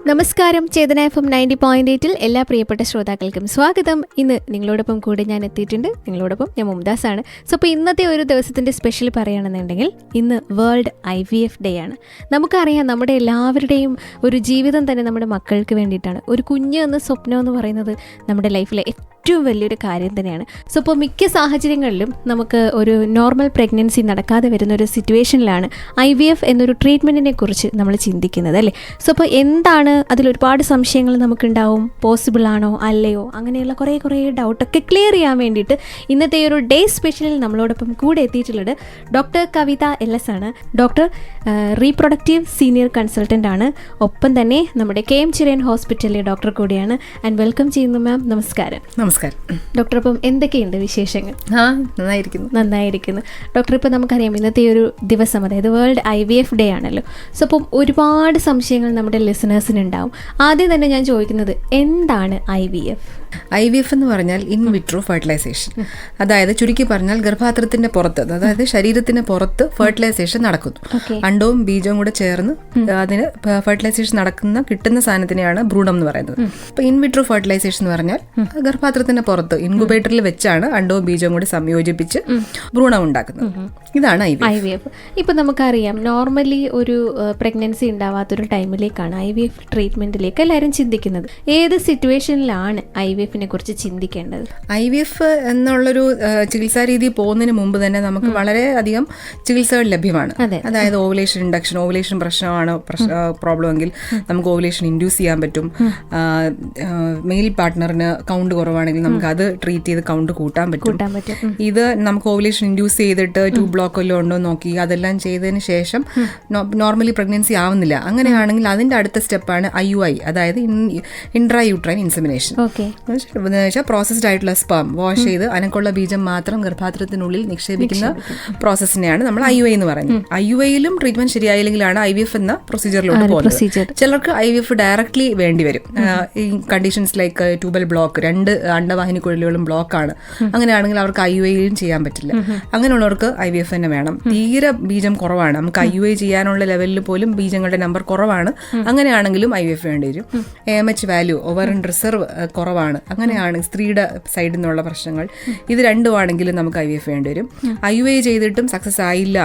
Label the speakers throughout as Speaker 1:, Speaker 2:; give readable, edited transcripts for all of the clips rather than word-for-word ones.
Speaker 1: നമസ്കാരം. ചേതന FM 90.8 എല്ലാ പ്രിയപ്പെട്ട ശ്രോതാക്കൾക്കും സ്വാഗതം. ഇന്ന് നിങ്ങളോടൊപ്പം കൂടെ ഞാൻ എത്തിയിട്ടുണ്ട്. നിങ്ങളോടൊപ്പം ഞാൻ മുംതാസ് ആണ്. സോ അപ്പോൾ ഇന്നത്തെ ഒരു ദിവസത്തിൻ്റെ സ്പെഷ്യൽ പറയുകയാണെന്നുണ്ടെങ്കിൽ ഇന്ന് വേൾഡ് IVF ഡേ ആണ്. നമുക്കറിയാം, നമ്മുടെ എല്ലാവരുടെയും ഒരു ജീവിതം തന്നെ നമ്മുടെ മക്കൾക്ക് വേണ്ടിയിട്ടാണ്. ഒരു കുഞ്ഞ് എന്ന സ്വപ്നം എന്ന് പറയുന്നത് നമ്മുടെ ലൈഫിലെ ഏറ്റവും വലിയൊരു കാര്യം തന്നെയാണ്. സോ അപ്പോൾ മിക്ക സാഹചര്യങ്ങളിലും നമുക്ക് ഒരു നോർമൽ പ്രഗ്നൻസി നടക്കാതെ വരുന്ന ഒരു സിറ്റുവേഷനിലാണ് IVF എന്നൊരു ട്രീറ്റ്മെൻറ്റിനെ കുറിച്ച് നമ്മൾ ചിന്തിക്കുന്നത്, അല്ലേ? സോ അപ്പോൾ എന്താണ് അതിലൊരുപാട് സംശയങ്ങൾ നമുക്കുണ്ടാവും. പോസിബിൾ ആണോ അല്ലയോ, അങ്ങനെയുള്ള കുറേ ഡൗട്ടൊക്കെ ക്ലിയർ ചെയ്യാൻ വേണ്ടിയിട്ട് ഇന്നത്തെ ഒരു ഡേ സ്പെഷ്യലിൽ നമ്മളോടൊപ്പം കൂടെ എത്തിയിട്ടുള്ളത് ഡോക്ടർ കവിത LS ആണ്. ഡോക്ടർ റീപ്രൊഡക്റ്റീവ് സീനിയർ കൺസൾട്ടൻ്റ് ആണ്. ഒപ്പം തന്നെ നമ്മുടെ KM ചിരയൻ ഹോസ്പിറ്റലിലെ ഡോക്ടർ കൂടിയാണ്. ആൻഡ് വെൽക്കം ചെയ്യുന്നു മാം. നമസ്കാരം.
Speaker 2: നമസ്കാരം
Speaker 1: ഡോക്ടർ. അപ്പം എന്തൊക്കെയുണ്ട് വിശേഷങ്ങൾ? നന്നായിരിക്കുന്നു ഡോക്ടർ. ഇപ്പം നമുക്കറിയാം ഇന്നത്തെ ഒരു ദിവസം, അതായത് വേൾഡ് IVF ഡേ ആണല്ലോ. സോ അപ്പം ഒരുപാട് സംശയങ്ങൾ നമ്മുടെ ലിസണേഴ്സിന് ഉണ്ടാവും. ആദ്യം തന്നെ ഞാൻ ചോദിക്കുന്നത്, എന്താണ് IVF
Speaker 2: എന്ന് പറഞ്ഞാൽ ഇൻ വിട്രോ ഫെർട്ടിലൈസേഷൻ. അതായത് ചുരുക്കി പറഞ്ഞാൽ ഗർഭാത്രത്തിന്റെ പുറത്ത്, അതായത് ശരീരത്തിന് പുറത്ത് ഫെർട്ടിലൈസേഷൻ നടക്കുന്നു. അണ്ടവും ബീജവും കൂടെ ചേർന്ന് അതിന് ഫെർട്ടിലൈസേഷൻ കിട്ടുന്ന സാധനത്തിനെയാണ് ഭ്രൂണം എന്ന് പറയുന്നത്. അപ്പൊ ഇൻ വിട്രോ ഫെർട്ടിലൈസേഷൻ എന്ന് പറഞ്ഞാൽ ഗർഭാത്രത്തിന്റെ പുറത്ത് ഇൻക്യുബേറ്ററിൽ വെച്ചാണ് അണ്ടവും ബീജവും കൂടി സംയോജിപ്പിച്ച് ഭ്രൂണം ഉണ്ടാക്കുന്നത്. ഇതാണ് IVF.
Speaker 1: ഇപ്പൊ നമുക്കറിയാം, നോർമലി ഒരു പ്രഗ്നൻസി ഉണ്ടാവാത്തൊരു ടൈമിലേക്കാണ് IVF ട്രീറ്റ്മെന്റിലേക്ക് എല്ലാവരും ചിന്തിക്കുന്നത്. ഏത് സിറ്റുവേഷനിലാണ് IVF-നെ കുറിച്ച് ചിന്തിക്കേണ്ടത്?
Speaker 2: IVF എന്നുള്ളൊരു ചികിത്സാ രീതി പോകുന്നതിന് മുമ്പ് തന്നെ നമുക്ക് വളരെയധികം ചികിത്സകൾ ലഭ്യമാണ്. അതായത് ഓവുലേഷൻ ഇൻഡക്ഷൻ, ഓവുലേഷൻ പ്രശ്നമാണ് പ്രോബ്ലം എങ്കിൽ നമുക്ക് ഓവുലേഷൻ ഇൻഡ്യൂസ് ചെയ്യാൻ പറ്റും. മെയിൽ പാർട്ട്ണറിന് കൗണ്ട് കുറവാണെങ്കിൽ നമുക്ക് അത് ട്രീറ്റ് ചെയ്ത് കൗണ്ട് കൂട്ടാൻ പറ്റും. ഇത് നമുക്ക് ഓവുലേഷൻ ഇൻഡ്യൂസ് ചെയ്തിട്ട് ട്യൂബ് ബ്ലോക്ക് വല്ലതും ഉണ്ടോ നോക്കി അതെല്ലാം ചെയ്തതിന് ശേഷം നോർമലി പ്രഗ്നൻസി ആവുന്നില്ല, അങ്ങനെയാണെങ്കിൽ അതിന്റെ അടുത്ത സ്റ്റെപ്പാണ് IUI, അതായത് ഇൻട്രാ യൂട്രൈൻ ഇൻസെമിനേഷൻ. പ്രോസസ്ഡ് ആയിട്ടുള്ള സ്പേം വാഷ് ചെയ്ത് അനക്കുള്ള ബീജം മാത്രം ഗർഭാത്രത്തിനുള്ളിൽ നിക്ഷേപിക്കുന്ന പ്രോസസ്സിനെയാണ് നമ്മൾ IUI എന്ന് പറയുന്നത്. IUI-ലും ട്രീറ്റ്മെന്റ് ശരിയായില്ലെങ്കിലാണ് IVF എന്ന പ്രൊസീജിയറിലോട്ട് പോകുന്നത്. ചിലർക്ക് IVF ഡയറക്ട്ലി വേണ്ടിവരും. ഈ കണ്ടീഷൻസ് ലൈക്ക് ട്യൂബൽ ബ്ലോക്ക്, 2 അണ്ടവാഹിനി കുഴലുകളും ബ്ലോക്കാണ്, അങ്ങനെയാണെങ്കിൽ അവർക്ക് IUI-ലും ചെയ്യാൻ പറ്റില്ല. അങ്ങനെയുള്ളവർക്ക് IVF തന്നെ വേണം. തീരെ ബീജം കുറവാണ്, നമുക്ക് IUI ചെയ്യാനുള്ള ലെവലിൽ പോലും ബീജങ്ങളുടെ നമ്പർ കുറവാണ്, അങ്ങനെയാണെങ്കിലും IVF വേണ്ടി വരും. AMH വാല്യൂ, ഓവറിൻ റിസർവ് കുറവാണ്, അങ്ങനെയാണ് സ്ത്രീയുടെ സൈഡിൽ നിന്നുള്ള പ്രശ്നങ്ങൾ. ഇത് രണ്ടുമാണെങ്കിലും നമുക്ക് IVF വേണ്ടി വരും. IUI ചെയ്തിട്ടും സക്സസ് ആയില്ല,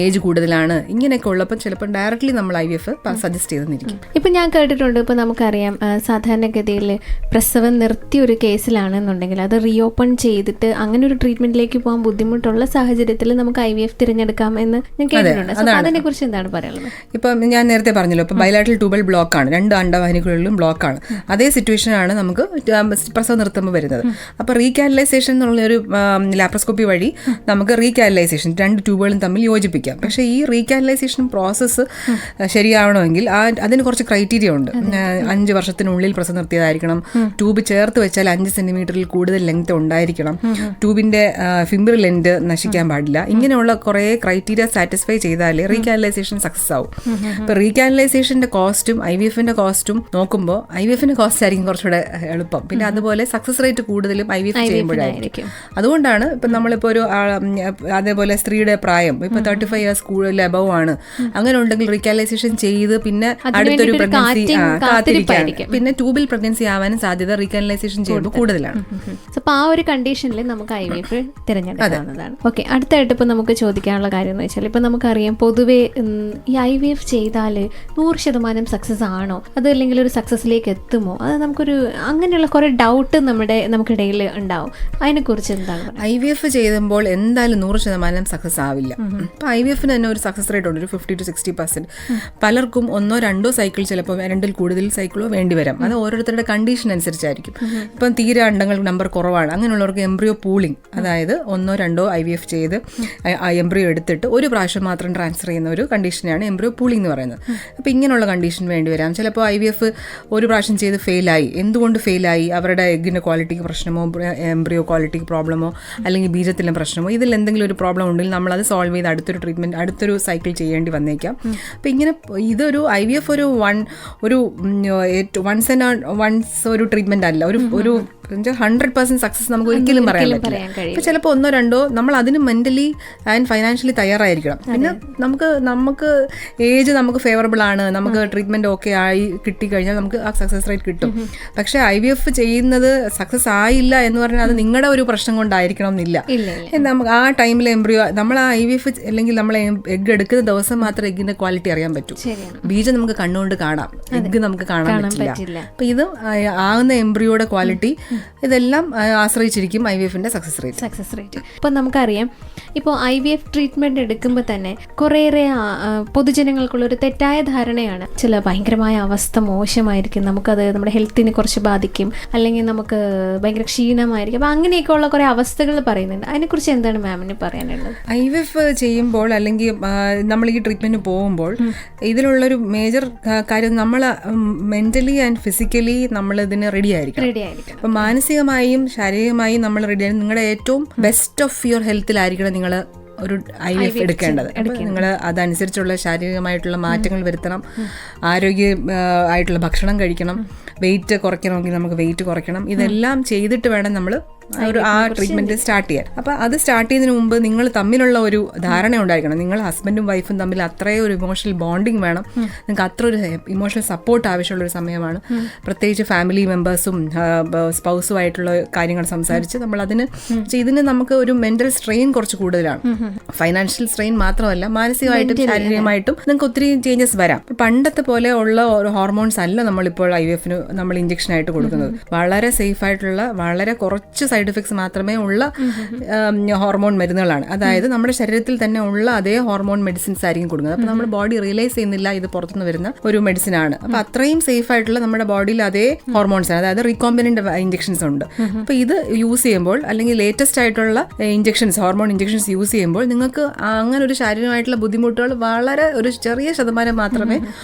Speaker 2: ഏജ് കൂടുതലാണ്, ഇങ്ങനെയൊക്കെ ഉള്ളപ്പോൾ ചിലപ്പോൾ ഡയറക്ട്ലി നമ്മൾ IVF സജസ്റ്റ് ചെയ്തെന്നിരിക്കും.
Speaker 1: ഇപ്പം ഞാൻ കേട്ടിട്ടുണ്ട്, ഇപ്പം നമുക്കറിയാം സാധാരണഗതിയിൽ പ്രസവം നിർത്തിയ ഒരു കേസിലാണെന്നുണ്ടെങ്കിൽ അത് റീഓപ്പൺ ചെയ്തിട്ട് അങ്ങനെ ഒരു ട്രീറ്റ്മെന്റിലേക്ക് പോകാൻ ബുദ്ധിമുട്ടുള്ള സാഹചര്യത്തിൽ നമുക്ക് IVF തിരഞ്ഞെടുക്കാം എന്ന് ഞാൻ കേട്ടിട്ടുണ്ട്. അതിനെ കുറിച്ച് എന്താണ് പറയാനുള്ളത്?
Speaker 2: ഇപ്പം ഞാൻ നേരത്തെ പറഞ്ഞല്ലോ, ഇപ്പം ബൈലാറ്ററൽ ട്യൂബൽ ബ്ലോക്കാണ്, 2 അണ്ടവാഹിനികളിലും ബ്ലോക്കാണ്. അതേ സിറ്റുവേഷനാണ് നമുക്ക് പ്രസവം നിർത്തുമ്പോൾ വരുന്നത്. അപ്പോൾ റീകാനലൈസേഷൻ എന്നുള്ളൊരു ലാപ്രോസ്കോപ്പി വഴി നമുക്ക് റീകാനലൈസേഷൻ 2 ട്യൂബുകളും തമ്മിൽ യോജിപ്പിക്കാം. പക്ഷേ ഈ റീകാനലൈസേഷൻ പ്രോസസ്സ് ശരിയാവണമെങ്കിൽ അതിന് കുറച്ച് ക്രൈറ്റീരിയ ഉണ്ട്. 5 വർഷത്തിനുള്ളിൽ പ്രസവം നിർത്തിയതായിരിക്കണം, ട്യൂബ് ചേർത്ത് വെച്ചാൽ 5 സെന്റിമീറ്ററിൽ കൂടുതൽ ലെങ്ത് ഉണ്ടായിരിക്കണം, ട്യൂബിന്റെ ഫിംബർ ലെങ്ത് നശിക്കാൻ പാടില്ല. ഇങ്ങനെയുള്ള കുറേ ക്രൈറ്റീരിയ സാറ്റിസ്ഫൈ ചെയ്താലേ റീകാനലൈസേഷൻ സക്സസ് ആവും. ഇപ്പൊ റീകാനലൈസേഷന്റെ കോസ്റ്റും IVF-ന്റെ കോസ്റ്റും നോക്കുമ്പോൾ IVF-ന്റെ കോസ്റ്റ് ആയിരിക്കും കുറച്ചുകൂടെ എളുപ്പം. പിന്നെ അതുപോലെ സക്സസ് റേറ്റ് കൂടുതലും IVF ചെയ്യുമ്പോഴായിരിക്കും. അതുകൊണ്ടാണ് ഇപ്പം നമ്മളിപ്പോൾ ഒരു അതേപോലെ സ്ത്രീയുടെ പ്രായം ഇപ്പൊ 35 years കൂടുതൽ അബവ് ആണ്, അങ്ങനെ ഉണ്ടെങ്കിൽ റീകാനലൈസേഷൻ ചെയ്ത് പിന്നെ അടുത്തൊരു പ്രഗ്നൻസി കാത്തിരിക്കാൻ, പിന്നെ ട്യൂബിൽ പ്രഗ്നൻസി ആവാനും സാധ്യത റീകാനലൈസേഷൻ ചെയ്യുമ്പോൾ കൂടുതലാണ്.
Speaker 1: അപ്പോൾ ആ ഒരു കണ്ടീഷനിൽ നമുക്ക് IVF തിരഞ്ഞെടുക്കാവുന്നതാണ്. ഓക്കെ, അടുത്തായിട്ട് ഇപ്പം നമുക്ക് ചോദിക്കാനുള്ള കാര്യം എന്ന് വെച്ചാൽ, ഇപ്പം നമുക്കറിയാം പൊതുവേ ഈ IVF ചെയ്താൽ 100% സക്സസ് ആണോ, അതല്ലെങ്കിൽ ഒരു സക്സസിലേക്ക് എത്തുമോ, അത് നമുക്കൊരു അങ്ങനെയുള്ള കുറേ ഡൗട്ട് നമുക്കിടയിൽ ഉണ്ടാവും. അതിനെക്കുറിച്ച് എന്താണ്?
Speaker 2: IVF ചെയ്യുമ്പോൾ എന്തായാലും 100% സക്സസ് ആവില്ല. ഇപ്പം IVF-ന് തന്നെ ഒരു സക്സസ് റേറ്റ് ഉണ്ട്, ഒരു 50 to 60%. പലർക്കും 1-2 സൈക്കിൾ, ചിലപ്പോൾ 2-ൽ കൂടുതൽ സൈക്കിളോ വേണ്ടി വരാം. അത് ഓരോരുത്തരുടെ കണ്ടീഷൻ അനുസരിച്ചായിരിക്കും. ഇപ്പം തീരെ അണ്ടങ്ങൾ നമ്പർ കുറവാണ്, അങ്ങനെയുള്ളവർക്ക് എംബ്രിയോ പൂളിംഗ്, അതായത് 1-2 IVF ചെയ്ത് എംബ്രിയോ എടുത്തിട്ട് ഒരു പ്രാവശ്യം മാത്രം ട്രാൻസ്ഫർ ചെയ്യുന്ന ഒരു കണ്ടീഷനെയാണ് എംബ്രിയോ പൂളിംഗ് എന്ന് പറയുന്നത്. അപ്പോൾ ഇങ്ങനെയുള്ള കണ്ടീഷൻ വേണ്ടി വരാം. ചിലപ്പോൾ IVF ഒരു പ്രാവശ്യം ചെയ്ത് ഫെയിലായി. എന്തുകൊണ്ട് ഫെയിലായി? അവരുടെ എഗ്ഗിൻ്റെ ക്വാളിറ്റിക്ക് പ്രശ്നമോ, എംബ്രിയോ ക്വാളിറ്റിക്ക് പ്രോബ്ലമോ, അല്ലെങ്കിൽ ബീജത്തിലെ പ്രശ്നമോ, ഇതിൽ എന്തെങ്കിലും ഒരു പ്രോബ്ലം ഉണ്ടെങ്കിൽ നമ്മളത് സോൾവ് ചെയ്ത് അടുത്തൊരു ട്രീറ്റ്മെൻറ്റ്, അടുത്തൊരു സൈക്കിൾ ചെയ്യേണ്ടി വന്നേക്കാം. അപ്പോൾ ഇങ്ങനെ ഇതൊരു IVF ഒരു വൺസ് ഒരു ട്രീറ്റ്മെൻ്റ് അല്ല, ഒരു 100% സക്സസ് നമുക്ക് ഒരിക്കലും പറയാൻ പറ്റില്ല. ഇപ്പൊ ചിലപ്പോൾ 1-2 നമ്മൾ അതിന് മെന്റലി ആൻഡ് ഫൈനാൻഷ്യലി തയ്യാറായിരിക്കണം. പിന്നെ നമുക്ക് ഏജ് നമുക്ക് ഫേവറബിൾ ആണ്, നമുക്ക് ട്രീറ്റ്മെന്റ് ഓക്കെ ആയി കിട്ടിക്കഴിഞ്ഞാൽ നമുക്ക് ആ സക്സസ് റേറ്റ് കിട്ടും. പക്ഷെ IVF ചെയ്യുന്നത് സക്സസ് ആയില്ല എന്ന് പറഞ്ഞാൽ അത് നിങ്ങളുടെ ഒരു പ്രശ്നം കൊണ്ടായിരിക്കണം എന്നില്ല. നമുക്ക് ആ ടൈമിൽ എംബ്രിയോ നമ്മൾ ആ IVF അല്ലെങ്കിൽ നമ്മൾ എഗ് എടുക്കുന്ന ദിവസം മാത്രമേ എഗ്ഗിന്റെ ക്വാളിറ്റി അറിയാൻ പറ്റൂ. ബീജം നമുക്ക് കണ്ണുകൊണ്ട് കാണാം, എഗ്ഗ് നമുക്ക് കാണാൻ പറ്റില്ല. അപ്പൊ ഇത് ആകുന്ന എംബ്രിയോയുടെ ക്വാളിറ്റി ഇതെല്ലാം ആശ്രയിച്ചിരിക്കും IVFന്റെ സക്സസ് റേറ്റ്.
Speaker 1: ഇപ്പൊ നമുക്കറിയാം, ഇപ്പോൾ IVF ട്രീറ്റ്മെന്റ് എടുക്കുമ്പോൾ തന്നെ കുറേയേറെ പൊതുജനങ്ങൾക്കുള്ള ഒരു തെറ്റായ ധാരണയാണ് ചില ഭയങ്കരമായ അവസ്ഥ മോശമായിരിക്കും, നമുക്കത് നമ്മുടെ ഹെൽത്തിനെ കുറച്ച് ബാധിക്കും, അല്ലെങ്കിൽ നമുക്ക് ഭയങ്കര ക്ഷീണമായിരിക്കും. അപ്പൊ അങ്ങനെയൊക്കെ ഉള്ള കുറെ അവസ്ഥകൾ പറയുന്നുണ്ട്. അതിനെക്കുറിച്ച് എന്താണ് മാമിന് പറയാനുള്ളത്?
Speaker 2: IVF ചെയ്യുമ്പോൾ അല്ലെങ്കിൽ നമ്മൾ ഈ ട്രീറ്റ്മെന്റ് പോകുമ്പോൾ ഇതിലുള്ളൊരു മേജർ കാര്യം നമ്മൾ മെന്റലി ആൻഡ് ഫിസിക്കലി നമ്മൾ ഇതിന് റെഡി ആയിരിക്കണം. അപ്പൊ മാനസികമായും ശാരീരികമായും നമ്മൾ റെഡി ആയി നിങ്ങളുടെ ഏറ്റവും ബെസ്റ്റ് ഓഫ് യുവർ ഹെൽത്തിലായിരിക്കണം നിങ്ങൾ ഒരു IVF എടുക്കേണ്ടത്. നിങ്ങൾ അതനുസരിച്ചുള്ള ശാരീരികമായിട്ടുള്ള മാറ്റങ്ങൾ വരുത്തണം, ആയിട്ടുള്ള ഭക്ഷണം കഴിക്കണം, വെയിറ്റ് കുറയ്ക്കണമെങ്കിൽ നമുക്ക് വെയിറ്റ് കുറയ്ക്കണം. ഇതെല്ലാം ചെയ്തിട്ട് വേണം നമ്മൾ ആ ട്രീറ്റ്മെന്റ് സ്റ്റാർട്ട് ചെയ്യാൻ. അപ്പൊ അത് സ്റ്റാർട്ട് ചെയ്യുന്നതിന് മുമ്പ് നിങ്ങൾ തമ്മിലുള്ള ഒരു ധാരണ ഉണ്ടായിരിക്കണം. നിങ്ങൾ ഹസ്ബൻഡും വൈഫും തമ്മിൽ അത്രയും ഒരു ഇമോഷണൽ ബോണ്ടിങ് വേണം, നിങ്ങൾക്ക് അത്ര ഒരു ഇമോഷണൽ സപ്പോർട്ട് ആവശ്യമുള്ളൊരു സമയമാണ്. പ്രത്യേകിച്ച് ഫാമിലി മെമ്പേഴ്സും സ്പൗസുമായിട്ടുള്ള കാര്യങ്ങൾ സംസാരിച്ച് നമ്മൾ ഇതിന് നമുക്ക് ഒരു മെന്റൽ സ്ട്രെയിൻ കുറച്ച് കൂടുതലാണ്. ഫൈനാൻഷ്യൽ സ്ട്രെയിൻ മാത്രമല്ല, മാനസികമായിട്ടും ശാരീരികമായിട്ടും നിങ്ങൾക്ക് ഒത്തിരി ചേഞ്ചസ് വരാം. പണ്ടത്തെ പോലെ ഉള്ള ഒരു ഹോർമോൺസ് അല്ല നമ്മളിപ്പോൾ IVFന് നമ്മൾ ഇഞ്ചക്ഷൻ ആയിട്ട് കൊടുക്കുന്നത്. വളരെ സേഫ് ആയിട്ടുള്ള വളരെ കുറച്ച് സൈഡ് എഫക്ട്സ് മാത്രമേ ഉള്ള ഹോർമോൺ മരുന്നുകളാണ്. അതായത് നമ്മുടെ ശരീരത്തിൽ തന്നെ ഉള്ള അതേ ഹോർമോൺ മെഡിസിൻസ് ആയിരിക്കും കൊടുക്കുന്നത്. അപ്പോൾ നമ്മുടെ ബോഡി റിയലൈസ് ചെയ്യുന്നില്ല ഇത് പുറത്തുനിന്ന് വരുന്ന ഒരു മെഡിസിൻ ആണ്. അപ്പോൾ അത്രയും സേഫ് ആയിട്ടുള്ള നമ്മുടെ ബോഡിയിൽ അതേ ഹോർമോൺസ് ആണ്, അതായത് റീകോമ്പിനന്റ് ഇഞ്ചക്ഷൻസ് ഉണ്ട്. അപ്പോൾ ഇത് യൂസ് ചെയ്യുമ്പോൾ അല്ലെങ്കിൽ ലേറ്റസ്റ്റ് ആയിട്ടുള്ള ഇഞ്ചക്ഷൻസ്, ഹോർമോൺ ഇഞ്ചക്ഷൻസ് യൂസ് ചെയ്യുമ്പോൾ നിങ്ങൾക്ക് അങ്ങനെ ഒരു ശാരീരികമായിട്ടുള്ള ബുദ്ധിമുട്ടുകൾ വളരെ ഒരു ചെറിയ ശതമാനം മാത്രമേ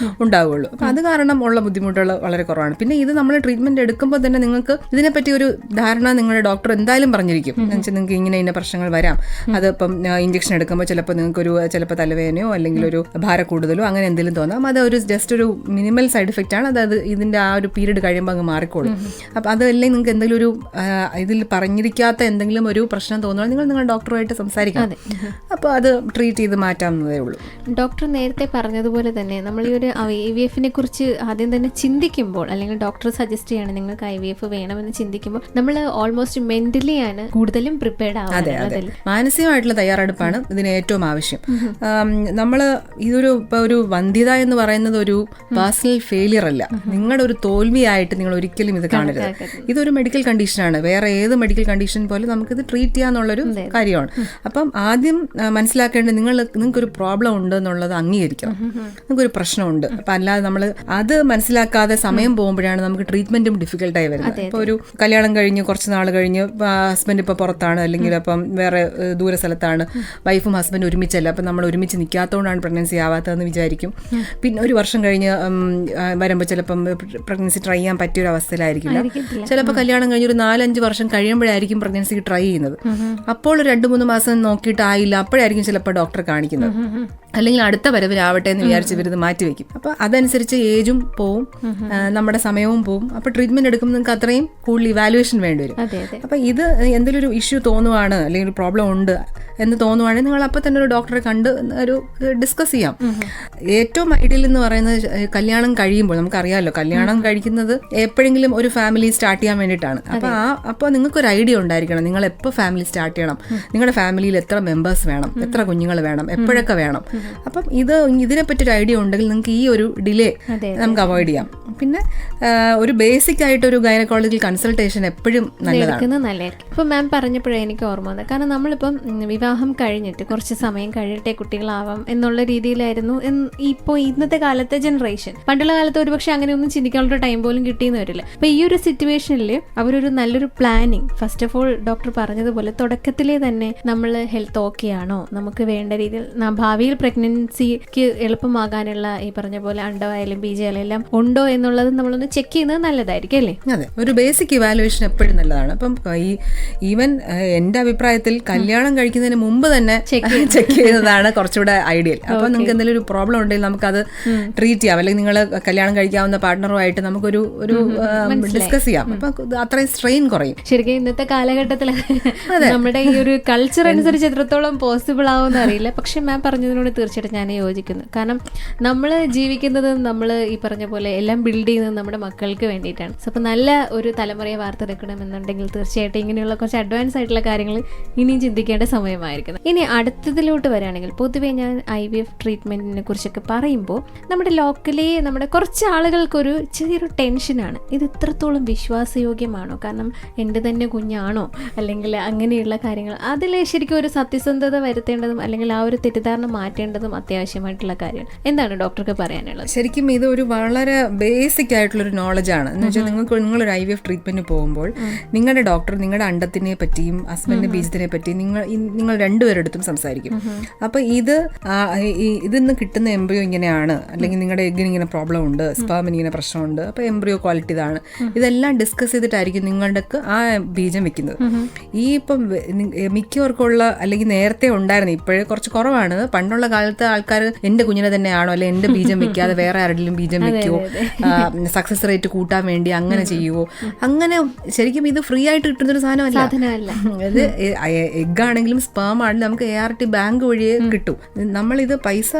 Speaker 2: ഉണ്ടാവുകയുള്ളൂ. അപ്പോൾ അത് കാരണം ഉള്ള ബുദ്ധിമുട്ടുകൾ വളരെ കുറവാണ്. പിന്നെ ഇത് നമ്മൾ ട്രീറ്റ്മെന്റ് എടുക്കുമ്പോൾ തന്നെ നിങ്ങൾക്ക് ഇതിനെപ്പറ്റി ഒരു ധാരണ നിങ്ങളുടെ ഡോക്ടർ എന്തായാലും പറഞ്ഞിരിക്കും. എന്നുവെച്ചാൽ നിങ്ങൾക്ക് ഇന്ന പ്രശ്നങ്ങൾ വരാം. അതിപ്പം ഇഞ്ചക്ഷൻ എടുക്കുമ്പോൾ ചിലപ്പോൾ ചിലപ്പോൾ തലവേദനയോ അല്ലെങ്കിൽ ഒരു ഭാരം കൂടുതലോ അങ്ങനെ എന്തെങ്കിലും തോന്നാം. അത് ഒരു ജസ്റ്റ് ഒരു മിനിമൽ സൈഡ് എഫക്റ്റ് ആണ്. അതായത് ഇതിന്റെ ആ ഒരു പീരീഡ് കഴിയുമ്പോൾ അങ്ങ് മാറിക്കോളും. അപ്പം അതല്ലെങ്കിൽ നിങ്ങൾക്ക് എന്തെങ്കിലും ഒരു ഇതിൽ പറഞ്ഞിരിക്കാത്ത എന്തെങ്കിലും ഒരു പ്രശ്നം തോന്നുകയാൽ നിങ്ങളുടെ ഡോക്ടറുമായിട്ട് സംസാരിക്കാം. അപ്പോൾ അത് ട്രീറ്റ് ചെയ്ത് മാറ്റാവുന്നതേ ഉള്ളൂ.
Speaker 1: ഡോക്ടർ നേരത്തെ പറഞ്ഞതുപോലെ തന്നെ നമ്മൾ ഈ ഒരു IVFനെ കുറിച്ച് ആദ്യം തന്നെ ചിന്തിക്കുമ്പോൾ, അല്ലെങ്കിൽ ഡോക്ടർ സജസ്റ്റ് ചെയ്യാണ് നിങ്ങൾക്ക് IVF വേണമെന്ന് ചിന്തിക്കുമ്പോൾ, നമ്മൾ ഓൾമോസ്റ്റ് മെന്റലി ആണ് കൂടുതലും പ്രിപ്പയർഡ് ആവുന്നത്.
Speaker 2: മാനസികമായിട്ടുള്ള തയ്യാറെടുപ്പാണ് ഇതിന് ഏറ്റവും ആവശ്യം. നമ്മൾ ഒരു വന്ധ്യത എന്ന് പറയുന്നത് ഒരു പേഴ്സണൽ ഫെയിലിയർ അല്ല, നിങ്ങളുടെ ഒരു തോൽവിയായിട്ട് നിങ്ങൾ ഒരിക്കലും ഇത് കാണരുത്. ഇതൊരു മെഡിക്കൽ കണ്ടീഷനാണ്. വേറെ ഏത് മെഡിക്കൽ കണ്ടീഷൻ പോലെ നമുക്കിത് ട്രീറ്റ് ചെയ്യാന്നുള്ളൊരു കാര്യമാണ്. അപ്പം ആദ്യം മനസ്സിലാക്കേണ്ടത് നിങ്ങൾക്കൊരു പ്രോബ്ലം ഉണ്ട് എന്നുള്ളത് അംഗീകരിക്കണം. നിങ്ങൾക്കൊരു പ്രശ്നമുണ്ട്. അപ്പം അല്ലാതെ നമ്മൾ അത് മനസ്സിലാക്കാതെ സമയം പോകുമ്പോഴാണ് നമുക്ക് ട്രീറ്റ്മെന്റും ഡിഫിക്കൽട്ടായി വരുന്നത്. ഇപ്പോൾ ഒരു കല്യാണം കഴിഞ്ഞ് കുറച്ച് നാൾ കഴിഞ്ഞ് ഹസ്ബൻഡ് ഇപ്പോൾ പുറത്താണ്, അല്ലെങ്കിൽ അപ്പം വേറെ ദൂര സ്ഥലത്താണ്, വൈഫും ഹസ്ബൻഡ് ഒരുമിച്ചല്ല, അപ്പം നമ്മൾ ഒരുമിച്ച് നിൽക്കാത്തതുകൊണ്ടാണ് പ്രഗ്നൻസി ആവാത്തതെന്ന് വിചാരിക്കും. പിന്നെ ഒരു വർഷം കഴിഞ്ഞ് വരുമ്പോൾ ചിലപ്പം പ്രഗ്നൻസി ട്രൈ ചെയ്യാൻ പറ്റിയൊരു അവസ്ഥയിലായിരിക്കില്ല. ചിലപ്പോൾ കല്യാണം കഴിഞ്ഞ് ഒരു 4-5 വർഷം കഴിയുമ്പോഴായിരിക്കും പ്രഗ്നൻസി ട്രൈ ചെയ്യുന്നത്. അപ്പോൾ 2-3 മാസം നോക്കിയിട്ട് ആയില്ല, അപ്പോഴായിരിക്കും ചിലപ്പോൾ ഡോക്ടറെ കാണിക്കുന്നത്. അല്ലെങ്കിൽ അടുത്ത വരവിലാവട്ടെ എന്ന് വിചാരിച്ച് ഇവരിത് മാറ്റിവെക്കും. അപ്പോൾ അതനുസരിച്ച് ഏജും പോവും, നമ്മുടെ സമയവും പോവും. അപ്പോൾ ട്രീറ്റ്മെന്റ് എടുക്കുമ്പോൾ നിങ്ങൾക്ക് അത്രയും കൂടുതൽ ഇവാലുവേഷൻ വേണ്ടി വരും. അപ്പോൾ ഇത് എന്തെങ്കിലും ഒരു ഇഷ്യൂ തോന്നുവാണ് അല്ലെങ്കിൽ ഒരു പ്രോബ്ലം ഉണ്ട് എന്ന് തോന്നുവാണെങ്കിൽ നിങ്ങൾ അപ്പോൾ തന്നെ ഒരു ഡോക്ടറെ കണ്ട് ഒരു ഡിസ്കസ് ചെയ്യാം. ഏറ്റവും ഐഡിയൽ എന്ന് പറയുന്നത് കല്യാണം കഴിയുമ്പോൾ, നമുക്കറിയാമല്ലോ കല്യാണം കഴിക്കുന്നത് എപ്പോഴെങ്കിലും ഒരു ഫാമിലി സ്റ്റാർട്ട് ചെയ്യാൻ വേണ്ടിയിട്ടാണ്. അപ്പോൾ നിങ്ങൾക്കൊരു ഐഡിയ ഉണ്ടായിരിക്കണം നിങ്ങൾ എപ്പോൾ ഫാമിലി സ്റ്റാർട്ട് ചെയ്യണം, നിങ്ങളുടെ ഫാമിലിയിൽ എത്ര മെമ്പേഴ്സ് വേണം, എത്ര കുഞ്ഞുങ്ങൾ വേണം, എപ്പോഴൊക്കെ വേണം. അപ്പം ഇതിനെപ്പറ്റി ഒരു ഐഡിയ ഉണ്ടെങ്കിൽ നിങ്ങൾക്ക് ഈ ഒരു ഡിലേ നമുക്ക് അവോയ്ഡ് ചെയ്യാം. പിന്നെ ഒരു ബേസിക് ആയിട്ട് ഒരു ഗൈനക്കോളജിക്കൽ കൺസൾട്ടേഷൻ എപ്പോഴും നല്ലതാണ്.
Speaker 1: ഇപ്പൊ മാം പറഞ്ഞപ്പോഴേ എനിക്ക് ഓർമ്മ വന്നത്, കാരണം നമ്മളിപ്പം വിവാഹം കഴിഞ്ഞിട്ട് കുറച്ച് സമയം കഴിയട്ടെ കുട്ടികളാവാം എന്നുള്ള രീതിയിലായിരുന്നു ഇപ്പോൾ ഇന്നത്തെ കാലത്തെ ജനറേഷൻ. പണ്ടുള്ള കാലത്ത് ഒരുപക്ഷെ അങ്ങനെയൊന്നും ചിന്തിക്കാനുള്ള ടൈം പോലും കിട്ടിയെന്ന് വരില്ല. അപ്പൊ ഈ ഒരു സിറ്റുവേഷനിൽ അവരൊരു നല്ലൊരു planning, first of all doctor പറഞ്ഞതുപോലെ തുടക്കത്തിലേ തന്നെ നമ്മൾ ഹെൽത്ത് ഓക്കെ ആണോ, നമുക്ക് വേണ്ട രീതിയിൽ ഭാവിയിൽ പ്രഗ്നൻസിക്ക് എളുപ്പമാകാനുള്ള ഈ പറഞ്ഞ പോലെ അണ്ടമായാലും ബീജായാലും എല്ലാം ഉണ്ടോ എന്നുള്ളത് നമ്മളൊന്ന് ചെക്ക് ചെയ്യുന്നത് നല്ലതായിരിക്കും അല്ലേ?
Speaker 2: അതെ, ഒരു ബേസിക് ഇവാലുവേഷൻ എപ്പോഴും നല്ലതാണ്. അപ്പം ഈവൻ എൻ്റെ അഭിപ്രായത്തിൽ കല്യാണം കഴിക്കുന്നതിന് മുമ്പ് തന്നെ ചെക്ക് ചെയ്യുന്നതാണ് കുറച്ചുകൂടെ ഐഡിയൽ. അപ്പോൾ നിങ്ങൾക്ക് എന്തെങ്കിലും ഒരു പ്രോബ്ലം ഉണ്ടെങ്കിൽ നമുക്കത് ട്രീറ്റ് ചെയ്യാം, അല്ലെങ്കിൽ നിങ്ങൾ കല്യാണം കഴിക്കാവുന്ന പാർട്ട്ണറുമായിട്ട് നമുക്കൊരു ഡിസ്കസ് ചെയ്യാം. അപ്പൊ അത്രയും സ്ട്രെയിൻ കുറയും.
Speaker 1: ശരിക്കും ഇന്നത്തെ കാലഘട്ടത്തിൽ നമ്മുടെ ഈ ഒരു കൾച്ചർ അനുസരിച്ച് എത്രത്തോളം പോസിബിൾ ആവുമെന്ന് അറിയില്ല. പക്ഷെ മാം പറഞ്ഞതിനോട് തീർച്ചയായിട്ടും ഞാൻ യോജിക്കുന്നു. കാരണം നമ്മൾ ജീവിക്കുന്നത് നമ്മൾ ഈ പറഞ്ഞ പോലെ എല്ലാം ബിൽഡ് ചെയ്യുന്നത് നമ്മുടെ മക്കൾക്ക് വേണ്ടിയിട്ടാണ്. സോ അപ്പോൾ നല്ല ഒരു തലമുറയെ വാർത്തെടുക്കണമെന്നുണ്ടെങ്കിൽ തീർച്ചയായിട്ടും ഇങ്ങനെയുള്ള കുറച്ച് അഡ്വാൻസ് ആയിട്ടുള്ള കാര്യങ്ങൾ ഇനിയും ചിന്തിക്കേണ്ട സമയമായിരിക്കണം. ഇനി അടുത്തതിലോട്ട് വരികയാണെങ്കിൽ പൊതുവേ ഞാൻ IVF ട്രീറ്റ്മെന്റിനെ കുറിച്ചൊക്കെ പറയുമ്പോൾ നമ്മുടെ ലോക്കലി നമ്മുടെ കുറച്ച് ആളുകൾക്കൊരു ചെറിയൊരു ടെൻഷനാണ്, ഇത് ഇത്രത്തോളം വിശ്വാസയോഗ്യമാണോ, കാരണം എൻ്റെ തന്നെ കുഞ്ഞാണോ, അല്ലെങ്കിൽ അങ്ങനെയുള്ള കാര്യങ്ങൾ. അതിൽ ശരിക്കും ഒരു സത്യസന്ധത വരുത്തേണ്ടതും അല്ലെങ്കിൽ ആ ഒരു തെറ്റിദ്ധാരണ മാറ്റേണ്ടതും അത്യാവശ്യമായിട്ടുള്ള കാര്യമാണ്. എന്താണ് ഡോക്ടർക്ക് പറയാനുള്ളത്?
Speaker 2: ശരിക്കും ഇത് ഒരു വളരെ ബേസിക് ആയിട്ടുള്ളൊരു നോളജാണ്. എന്ന് വെച്ചാൽ നിങ്ങളൊരു IVF ട്രീറ്റ്മെന്റ് പോകുമ്പോൾ നിങ്ങളുടെ ഡോക്ടർ നിങ്ങളുടെ അണ്ടത്തിനെ പറ്റിയും ഹസ്ബൻഡിന്റെ ബീജത്തിനെ പറ്റിയും നിങ്ങൾ രണ്ടുപേരെടുത്തും സംസാരിക്കും. അപ്പൊ ഇതിന്ന് കിട്ടുന്ന എംബ്രിയോ ഇങ്ങനെയാണ്, അല്ലെങ്കിൽ നിങ്ങളുടെ എഗ്ഗിന് ഇങ്ങനെ പ്രോബ്ലം ഉണ്ട്, സ്പേമിന് ഇങ്ങനെ പ്രശ്നമുണ്ട്, അപ്പൊ എംബ്രിയോ ക്വാളിറ്റി ഇതാണ്, ഇതെല്ലാം ഡിസ്കസ് ചെയ്തിട്ടായിരിക്കും നിങ്ങളുടെ ആ ബീജം വെക്കുന്നത്. ഈ ഇപ്പം മിക്കവർക്കുള്ള അല്ലെങ്കിൽ നേരത്തെ ഉണ്ടായിരുന്നു, ഇപ്പോഴേ കുറച്ച് കുറവാണ്. പണ്ടുള്ള കാലത്ത് ആൾക്കാർ എൻ്റെ കുഞ്ഞിനെ തന്നെയാണോ അല്ലെ എൻ്റെ ബീജം വെക്കാതെ വേറെ ആരുടെയും ബീജം വെക്കുവോ, സക്സസ് റേറ്റ് കൂട്ടാൻ വേണ്ടി അങ്ങനെ ചെയ്യുവോ, അങ്ങനെ ശരിക്കും ഇത് ഫ്രീ ആയിട്ട് കിട്ടുന്നൊരു സാധനമല്ല. അത് എഗ്ഗാണെങ്കിലും സ്പേം ആണെങ്കിലും നമുക്ക് ART ബാങ്ക് വഴിയേ കിട്ടും. നമ്മളിത് പൈസ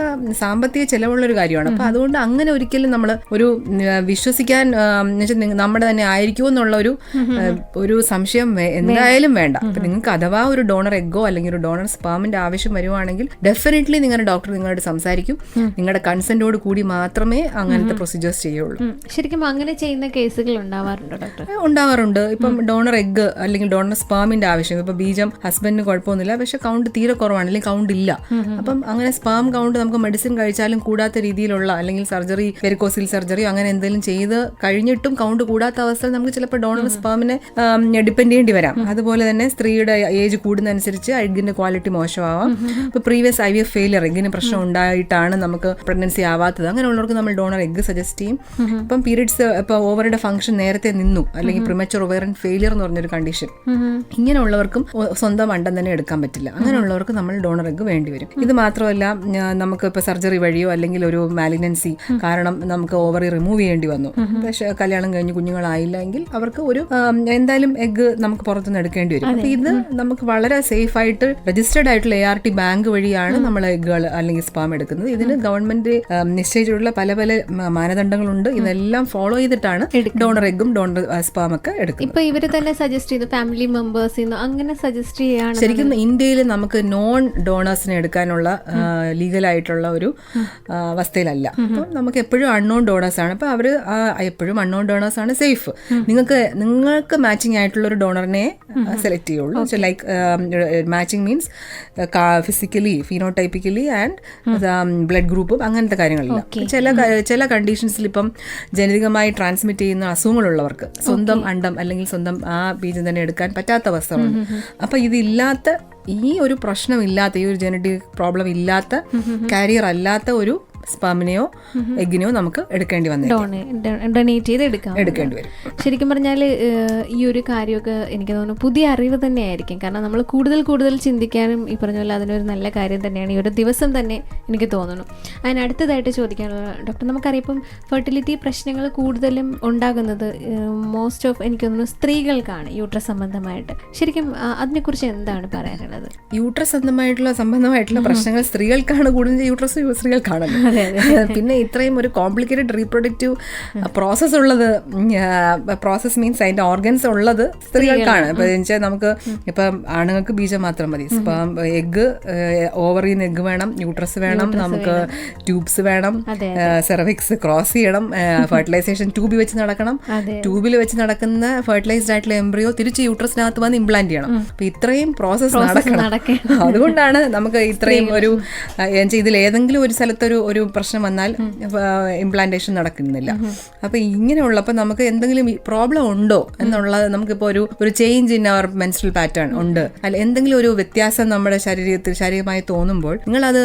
Speaker 2: സാമ്പത്തിക ചെലവുള്ളൊരു കാര്യമാണ്. അപ്പൊ അതുകൊണ്ട് അങ്ങനെ ഒരിക്കലും നമ്മൾ ഒരു വിശ്വസിക്കാൻ നമ്മുടെ തന്നെ ആയിരിക്കുമോ എന്നുള്ള ഒരു സംശയം എന്തായാലും വേണ്ട. അപ്പൊ നിങ്ങൾക്ക് അഥവാ ഒരു ഡോണർ എഗ്ഗോ അല്ലെങ്കിൽ ഒരു ഡോണർ സ്പേമിന്റെ ആവശ്യം വരുവാണെങ്കിൽ ഡെഫിനറ്റ്ലി നിങ്ങളുടെ ഡോക്ടർ നിങ്ങളോട് സംസാരിക്കും. നിങ്ങളുടെ കൺസെന്റോട് കൂടി മാത്രമേ അങ്ങനത്തെ പ്രൊസീജിയേഴ്സ് ചെയ്യുള്ളൂ.
Speaker 1: ശരിക്കും അങ്ങനെ ചെയ്യുന്ന കേസുകൾ ഉണ്ടാവാറുണ്ടോ ഡോക്ടർ?
Speaker 2: ഉണ്ടാവാറുണ്ട്. ഇപ്പം ഡോണർ എഗ്ഗ് അല്ലെങ്കിൽ ഡോണർ സ്പേമിന്റെ ആവശ്യം, ഇപ്പൊ ബീജം ഹസ്ബൻഡിന് കുഴപ്പമൊന്നുമില്ല, പക്ഷെ കൗണ്ട് തീരെ കുറവാണ് അല്ലെങ്കിൽ കൗണ്ട് ഇല്ല. അപ്പം അങ്ങനെ സ്പേം കൗണ്ട് നമുക്ക് മെഡിസിൻ കഴിച്ചാലും കൂടാത്ത രീതിയിലുള്ള അല്ലെങ്കിൽ സർജറി, വെരിക്കോസിൽ സർജറിയോ അങ്ങനെ എന്തെങ്കിലും ചെയ്ത് കഴിഞ്ഞിട്ടും കൗണ്ട് കൂടാത്ത അവസ്ഥയിൽ നമുക്ക് ചിലപ്പോൾ ഡോണർ സ്പേമിനെ ഡിപ്പെൻഡ് ചെയ്യേണ്ടി വരാം. അതുപോലെ തന്നെ സ്ത്രീയുടെ ഏജ് കൂടുന്നതനുസരിച്ച് എഗ്ഗിന്റെ ക്വാളിറ്റി മോശമാവാം. ഇപ്പൊ പ്രീവിയസ് IVF ഫെയിലിയർ, എഗ്ഗിന് പ്രശ്നം ഉണ്ടായിട്ടാണ് നമുക്ക് പ്രഗ്നൻസി ആവാത്തത്, അങ്ങനെയുള്ളവർക്ക് നമ്മൾ ഡോണർ എഗ്ഗ് സജസ്റ്റ് ചെയ്യും. ഇപ്പം പീരിയഡ്സ് ഇപ്പൊ ഓവറിയുടെ ഫംഗ്ഷൻ നേരത്തെ നിന്നു, അല്ലെങ്കിൽ പ്രിമച്ചുർ ഒവേറിയൻ ഫെയിലിയർ എന്ന് പറഞ്ഞൊരു കണ്ടീഷൻ, ഇങ്ങനെയുള്ളവർക്കും സ്വന്തം അണ്ടം തന്നെ എടുക്കാൻ പറ്റില്ല. അങ്ങനെയുള്ളവർക്ക് നമ്മൾ ഡോണർ എഗ്ഗ് വേണ്ടി വരും. ഇത് മാത്രമല്ല, നമുക്ക് ഇപ്പൊ സർജറി വഴിയോ അല്ലെങ്കിൽ ഒരു മാലിഗ്നൻസി കാരണം നമുക്ക് ഓവറി റിമൂവ് ചെയ്യേണ്ടി വന്നു, പക്ഷെ കല്യാണം കഴിഞ്ഞ് കുഞ്ഞുങ്ങളായില്ല എങ്കിൽ അവർക്ക് ഒരു എന്തായാലും എഗ്ഗ് നമുക്ക് പുറത്തുനിന്ന് എടുക്കേണ്ടി വരും. അപ്പൊ ഇത് നമുക്ക് വളരെ സേഫ് ആയിട്ട് രജിസ്റ്റേർഡ് ആയിട്ടുള്ള ART ബാങ്ക് വഴിയാണ് നമ്മൾ എഗ്ഗുകൾ അല്ലെങ്കിൽ സ്പേം എടുക്കുന്നത്. ഇതിന് ഗവൺമെന്റ് നിശ്ചയിച്ചിട്ടുള്ള പല പല മാനദണ്ഡങ്ങളുണ്ട്. ഇതെല്ലാം ഫോളോ ചെയ്തിട്ടാണ് ഡോണർ എഗ്ഗും ഡോണർ സ്പേം ഒക്കെ എടുക്കുന്നത്.
Speaker 1: ഇപ്പൊ ഇവര് തന്നെ സജസ്റ്റ് ചെയ്തു ഫാമിലി മെമ്പേഴ്സ് അങ്ങനെ സജസ്റ്റ് ചെയ്യാണ്.
Speaker 2: ശരിക്കും ഇന്ത്യയിൽ നമുക്ക് നോൺ ഡോണേഴ്സിനെ എടുക്കാനുള്ള ലീഗലായിട്ടുള്ള ഒരു അവസ്ഥയിലല്ല. അപ്പം നമുക്ക് എപ്പോഴും അൺനോൺ ഡോണേഴ്സ് ആണ്. അപ്പൊ അവര് എപ്പോഴും അൺനോൺ ഡോണേഴ്സ് ആണ് സേഫ്. നിങ്ങൾക്ക് മാച്ചിങ് ആയിട്ടുള്ള ഒരു ഡോണറിനെ സെലക്ട് ചെയ്യുള്ളൂ. Like matching means physically, phenotypically and blood ഗ്രൂപ്പും അങ്ങനത്തെ കാര്യങ്ങളില്ല. ചില കണ്ടീഷൻസിൽ ഇപ്പം ജനിതകമായി ട്രാൻസ്മിറ്റ് ചെയ്യുന്ന അസുഖങ്ങളുള്ളവർക്ക് സ്വന്തം അണ്ടം അല്ലെങ്കിൽ സ്വന്തം ആ ബീജം തന്നെ എടുക്കാൻ പറ്റാത്ത അവസ്ഥകളുണ്ട്. അപ്പൊ ഇതില്ലാത്ത, ഈ ഒരു പ്രശ്നമില്ലാത്ത, ഈ ഒരു ജനറ്റിക് പ്രോബ്ലം ഇല്ലാത്ത, കാരിയർ അല്ലാത്ത ഒരു സ്പേമിനെയോ എഗ്ഗിനെയോ നമുക്ക് എടുക്കേണ്ടി
Speaker 1: ഡൊണേറ്റ് ചെയ്ത്
Speaker 2: എടുക്കേണ്ടി വരും.
Speaker 1: ശരിക്കും പറഞ്ഞാൽ ഈ ഒരു കാര്യമൊക്കെ എനിക്ക് തോന്നുന്നു പുതിയ അറിവ് തന്നെയായിരിക്കും. കാരണം നമ്മൾ കൂടുതൽ ചിന്തിക്കാനും ഈ പറഞ്ഞ പോലെ അതിനൊരു നല്ല കാര്യം തന്നെയാണ് ഈ ഒരു ദിവസം തന്നെ എനിക്ക് തോന്നുന്നു. അതിനടുത്തതായിട്ട് ചോദിക്കാനുള്ളത് ഡോക്ടർ, നമുക്കറിയാം ഇപ്പം ഫെർട്ടിലിറ്റി പ്രശ്നങ്ങൾ കൂടുതലും ഉണ്ടാകുന്നത് മോസ്റ്റ് ഓഫ് എനിക്ക് തോന്നുന്നു സ്ത്രീകൾക്കാണ്, യൂട്രസ് സംബന്ധമായിട്ട്. ശരിക്കും അതിനെക്കുറിച്ച് എന്താണ് പറയാനുള്ളത്?
Speaker 2: യൂട്രസ് സംബന്ധമായിട്ടുള്ള പ്രശ്നങ്ങൾ സ്ത്രീകൾക്കാണ് കൂടുതൽ. യൂട്രസ് സ്ത്രീകൾക്കാണല്ലോ. പിന്നെ ഇത്രയും ഒരു കോംപ്ലിക്കേറ്റഡ് റീപ്രൊഡക്റ്റീവ് പ്രോസസ് മീൻസ് അതിന്റെ ഓർഗൻസ് ഉള്ളത് സ്ത്രീകൾക്കാണ്. ഇപ്പൊ വെച്ചാൽ നമുക്ക് ഇപ്പം ആണുങ്ങൾക്ക് ബീജം മാത്രം മതി. ഇപ്പം എഗ്ഗ്, ഓവറിന്ന് എഗ്ഗ് വേണം, യൂട്രസ് വേണം, നമുക്ക് ട്യൂബ്സ് വേണം, സെർവിക്സ് ക്രോസ് ചെയ്യണം, ഫെർട്ടിലൈസേഷൻ ട്യൂബിൽ വെച്ച് നടക്കണം, ട്യൂബിൽ വെച്ച് നടക്കുന്ന ഫെർട്ടിലൈസ്ഡ് ആയിട്ടുള്ള എംബ്രിയോ തിരിച്ച് യൂട്രസിനകത്ത് വന്ന് ഇംപ്ലാന്റ് ചെയ്യണം. അപ്പൊ ഇത്രയും പ്രോസസ് നടക്കണം. അതുകൊണ്ടാണ് നമുക്ക് ഇത്രയും ഇതിൽ ഏതെങ്കിലും ഒരു സ്ഥലത്തൊരു ഒരു പ്രശ്നം വന്നാൽ ഇംപ്ലാന്റേഷൻ നടക്കുന്നില്ല. അപ്പൊ ഇങ്ങനെയുള്ളപ്പോൾ നമുക്ക് എന്തെങ്കിലും പ്രോബ്ലം ഉണ്ടോ എന്നുള്ളത് നമുക്കിപ്പോൾ ഒരു change in our menstrual pattern ഉണ്ട്, അല്ല എന്തെങ്കിലും ഒരു വ്യത്യാസം നമ്മുടെ ശാരീരികമായി തോന്നുമ്പോൾ നിങ്ങളത്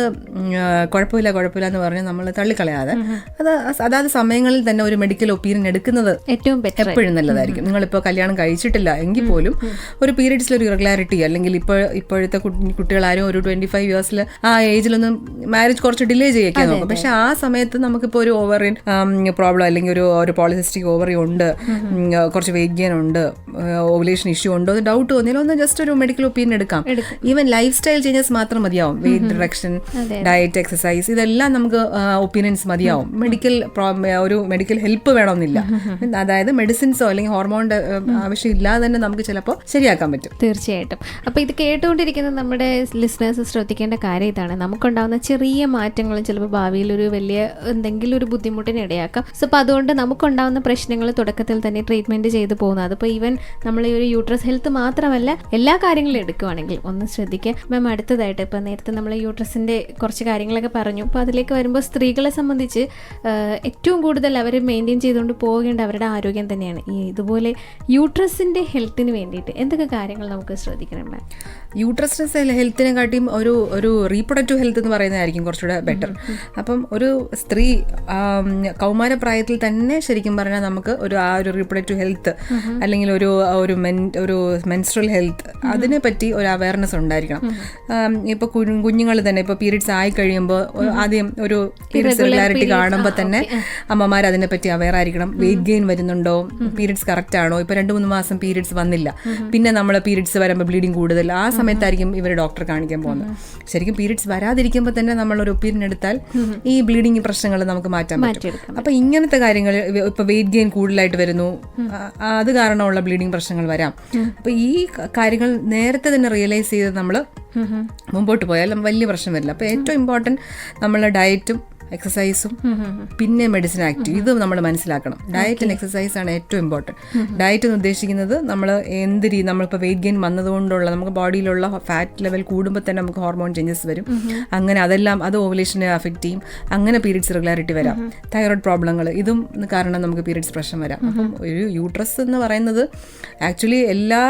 Speaker 2: കുഴപ്പമില്ല എന്ന് പറഞ്ഞ് നമ്മൾ തള്ളിക്കളയാതെ അത് അതാത് സമയങ്ങളിൽ തന്നെ ഒരു മെഡിക്കൽ ഒപ്പീനിയൻ എടുക്കുന്നത് ഏറ്റവും എപ്പോഴും നല്ലതായിരിക്കും. നിങ്ങളിപ്പോൾ കല്യാണം കഴിച്ചിട്ടില്ല എങ്കിൽ പോലും ഒരു പീരീഡ്സിലൊരു ഇറഗുലാരിറ്റി, അല്ലെങ്കിൽ ഇപ്പോഴത്തെ കുട്ടികളാരും ഒരു 25 ഇയേഴ്സിൽ ആ ഏജിലൊന്നും മാരേജ് കുറച്ച് ഡിലേ ചെയ്യൊക്കെ നോക്കും. പക്ഷെ ആ സമയത്ത് നമുക്കിപ്പോൾ ഒരു ഓവറിൻ പ്രോബ്ലം അല്ലെങ്കിൽ ഒരു പോളിസിസ്റ്റിക് ഓവറി ഉണ്ട്, കുറച്ച് വെയിറ്റ് ഗെയിൻ ഉണ്ട്, ഓവുലേഷൻ ഇഷ്യൂ ഉണ്ടോ എന്ന് ഡൗട്ട് തോന്നിയാലും ഒന്ന് ജസ്റ്റ് ഒരു മെഡിക്കൽ ഒപ്പീനിയൻ എടുക്കാം. ഈവൻ ലൈഫ് സ്റ്റൈൽ ചേഞ്ചസ് മാത്രം മതിയാവും. വെയിറ്റ് റിഡക്ഷൻ, ഡയറ്റ്, എക്സസൈസ്, ഇതെല്ലാം നമുക്ക് ഒപ്പീനിയൻസ് മതിയാവും. ഒരു മെഡിക്കൽ ഹെൽപ്പ് വേണമെന്നില്ല. അതായത് മെഡിസിൻസോ അല്ലെങ്കിൽ ഹോർമോണിന്റെ ആവശ്യം ഇല്ലാതെ തന്നെ നമുക്ക് ചിലപ്പോൾ ശരിയാക്കാൻ പറ്റും.
Speaker 1: തീർച്ചയായിട്ടും. അപ്പോൾ ഇത് കേട്ടുകൊണ്ടിരിക്കുന്ന നമ്മുടെ ലിസണേഴ്സ് ശ്രദ്ധിക്കേണ്ട കാര്യം ഇതാണ്, നമുക്കുണ്ടാകുന്ന ചെറിയ മാറ്റങ്ങളും ചിലപ്പോൾ ഭാവിയിൽ ഒരു വലിയ എന്തെങ്കിലും ഒരു ബുദ്ധിമുട്ടിന് ഇടയാക്കാം. സോ അപ്പോൾ അതുകൊണ്ട് നമുക്കുണ്ടാകുന്ന പ്രശ്നങ്ങൾ തുടക്കത്തിൽ തന്നെ ട്രീറ്റ്മെന്റ് ചെയ്ത് പോകുന്നത്, അതിപ്പോൾ ഈവൻ നമ്മൾ ഈ ഒരു യൂട്രസ് ഹെൽത്ത് മാത്രമല്ല എല്ലാ കാര്യങ്ങളും എടുക്കുകയാണെങ്കിൽ ഒന്ന് ശ്രദ്ധിക്കുക. മാം, അടുത്തതായിട്ട് ഇപ്പോൾ നേരത്തെ നമ്മൾ യൂട്രസിൻ്റെ കുറച്ച് കാര്യങ്ങളൊക്കെ പറഞ്ഞു. അപ്പോൾ അതിലേക്ക് വരുമ്പോൾ സ്ത്രീകളെ സംബന്ധിച്ച് ഏറ്റവും കൂടുതൽ അവർ മെയിൻറ്റെയിൻ ചെയ്തുകൊണ്ട് പോകേണ്ട അവരുടെ ആരോഗ്യം തന്നെയാണ്. ഈ ഇതുപോലെ യൂട്രസിൻ്റെ ഹെൽത്തിന് വേണ്ടിയിട്ട് എന്തൊക്കെ കാര്യങ്ങൾ നമുക്ക് ശ്രദ്ധിക്കണം മാം?
Speaker 2: യൂട്രസ് ഹെൽത്തിനെ കാട്ടിയും ഒരു റീപ്രൊഡക്റ്റീവ് ഹെൽത്ത് എന്ന് പറയുന്നതായിരിക്കും കുറച്ചുകൂടെ ബെറ്റർ. അപ്പം ഒരു സ്ത്രീ കൗമാരപ്രായത്തിൽ തന്നെ ശരിക്കും പറഞ്ഞാൽ നമുക്ക് ആ ഒരു റീപ്രൊഡക്റ്റീവ് ഹെൽത്ത് അല്ലെങ്കിൽ ഒരു മെൻസ്ട്രൽ ഹെൽത്ത് അതിനെ പറ്റി ഒരു അവയർനെസ് ഉണ്ടായിരിക്കണം. ഇപ്പോൾ കുഞ്ഞുങ്ങൾ തന്നെ ഇപ്പോൾ പീരീഡ്സ് ആയി കഴിയുമ്പോൾ ആദ്യം ഒരു പീരീഡ്സ് റെഗുലാരിറ്റി കാണുമ്പോൾ തന്നെ അമ്മമാർ അതിനെപ്പറ്റി അവെയർ ആയിരിക്കണം. വെയിറ്റ് ഗെയിൻ വരുന്നുണ്ടോ, പീരീഡ്സ് കറക്റ്റ് ആണോ, ഇപ്പോൾ 2-3 മാസം പീരീഡ്സ് വന്നില്ല, പിന്നെ നമ്മൾ പീരീഡ്സ് വരുമ്പോൾ ബ്ലീഡിങ് കൂടുതൽ, ആ സമയത്തായിരിക്കും ഇവർ ഡോക്ടറെ കാണിക്കാൻ പോകുന്നത്. ശരിക്കും പീരീഡ്സ് വരാതിരിക്കുമ്പോൾ തന്നെ നമ്മളൊരു ഒപ്പീനിയൻ എടുത്താൽ ഈ ബ്ലീഡിങ് പ്രശ്നങ്ങൾ നമുക്ക് മാറ്റാൻ പറ്റും. അപ്പോൾ ഇങ്ങനത്തെ കാര്യങ്ങൾ, ഇപ്പോൾ വെയിറ്റ് ഗെയിൻ കൂടുതലായിട്ട് വരുന്നു, അത് കാരണമുള്ള ബ്ലീഡിങ് പ്രശ്നങ്ങൾ വരാം. അപ്പോൾ ഈ കാര്യങ്ങൾ നേരത്തെ തന്നെ റിയലൈസ് ചെയ്ത് നമ്മൾ മുമ്പോട്ട് പോയാൽ വലിയ പ്രശ്നം വരില്ല. അപ്പോൾ ഏറ്റവും ഇമ്പോർട്ടൻറ്റ് നമ്മളുടെ ഡയറ്റും എക്സസൈസും പിന്നെ മെഡിസിൻ ആക്റ്റീവ്, ഇത് നമ്മൾ മനസ്സിലാക്കണം. ഡയറ്റ് ആൻഡ് എക്സസൈസ് ആണ് ഏറ്റവും ഇമ്പോർട്ടൻറ്റ്. ഡയറ്റ് എന്ന് ഉദ്ദേശിക്കുന്നത് നമ്മൾ നമ്മളിപ്പോൾ വെയിറ്റ് ഗെയിൻ വന്നതുകൊണ്ടുള്ള നമുക്ക് ബോഡിയിലുള്ള ഫാറ്റ് ലെവൽ കൂടുമ്പോൾ തന്നെ നമുക്ക് ഹോർമോൺ ചേഞ്ചസ് വരും. അങ്ങനെ അത് ഓവുലേഷനെ അഫക്റ്റ് ചെയ്യും. അങ്ങനെ പീരീഡ്സ് റെഗുലാരിറ്റി വരാം. തൈറോയ്ഡ് പ്രോബ്ലങ്ങൾ, ഇതും കാരണം നമുക്ക് പീരീഡ്സ് പ്രശ്നം വരാം. അപ്പം ഒരു യൂട്രസ് എന്ന് പറയുന്നത് ആക്ച്വലി എല്ലാ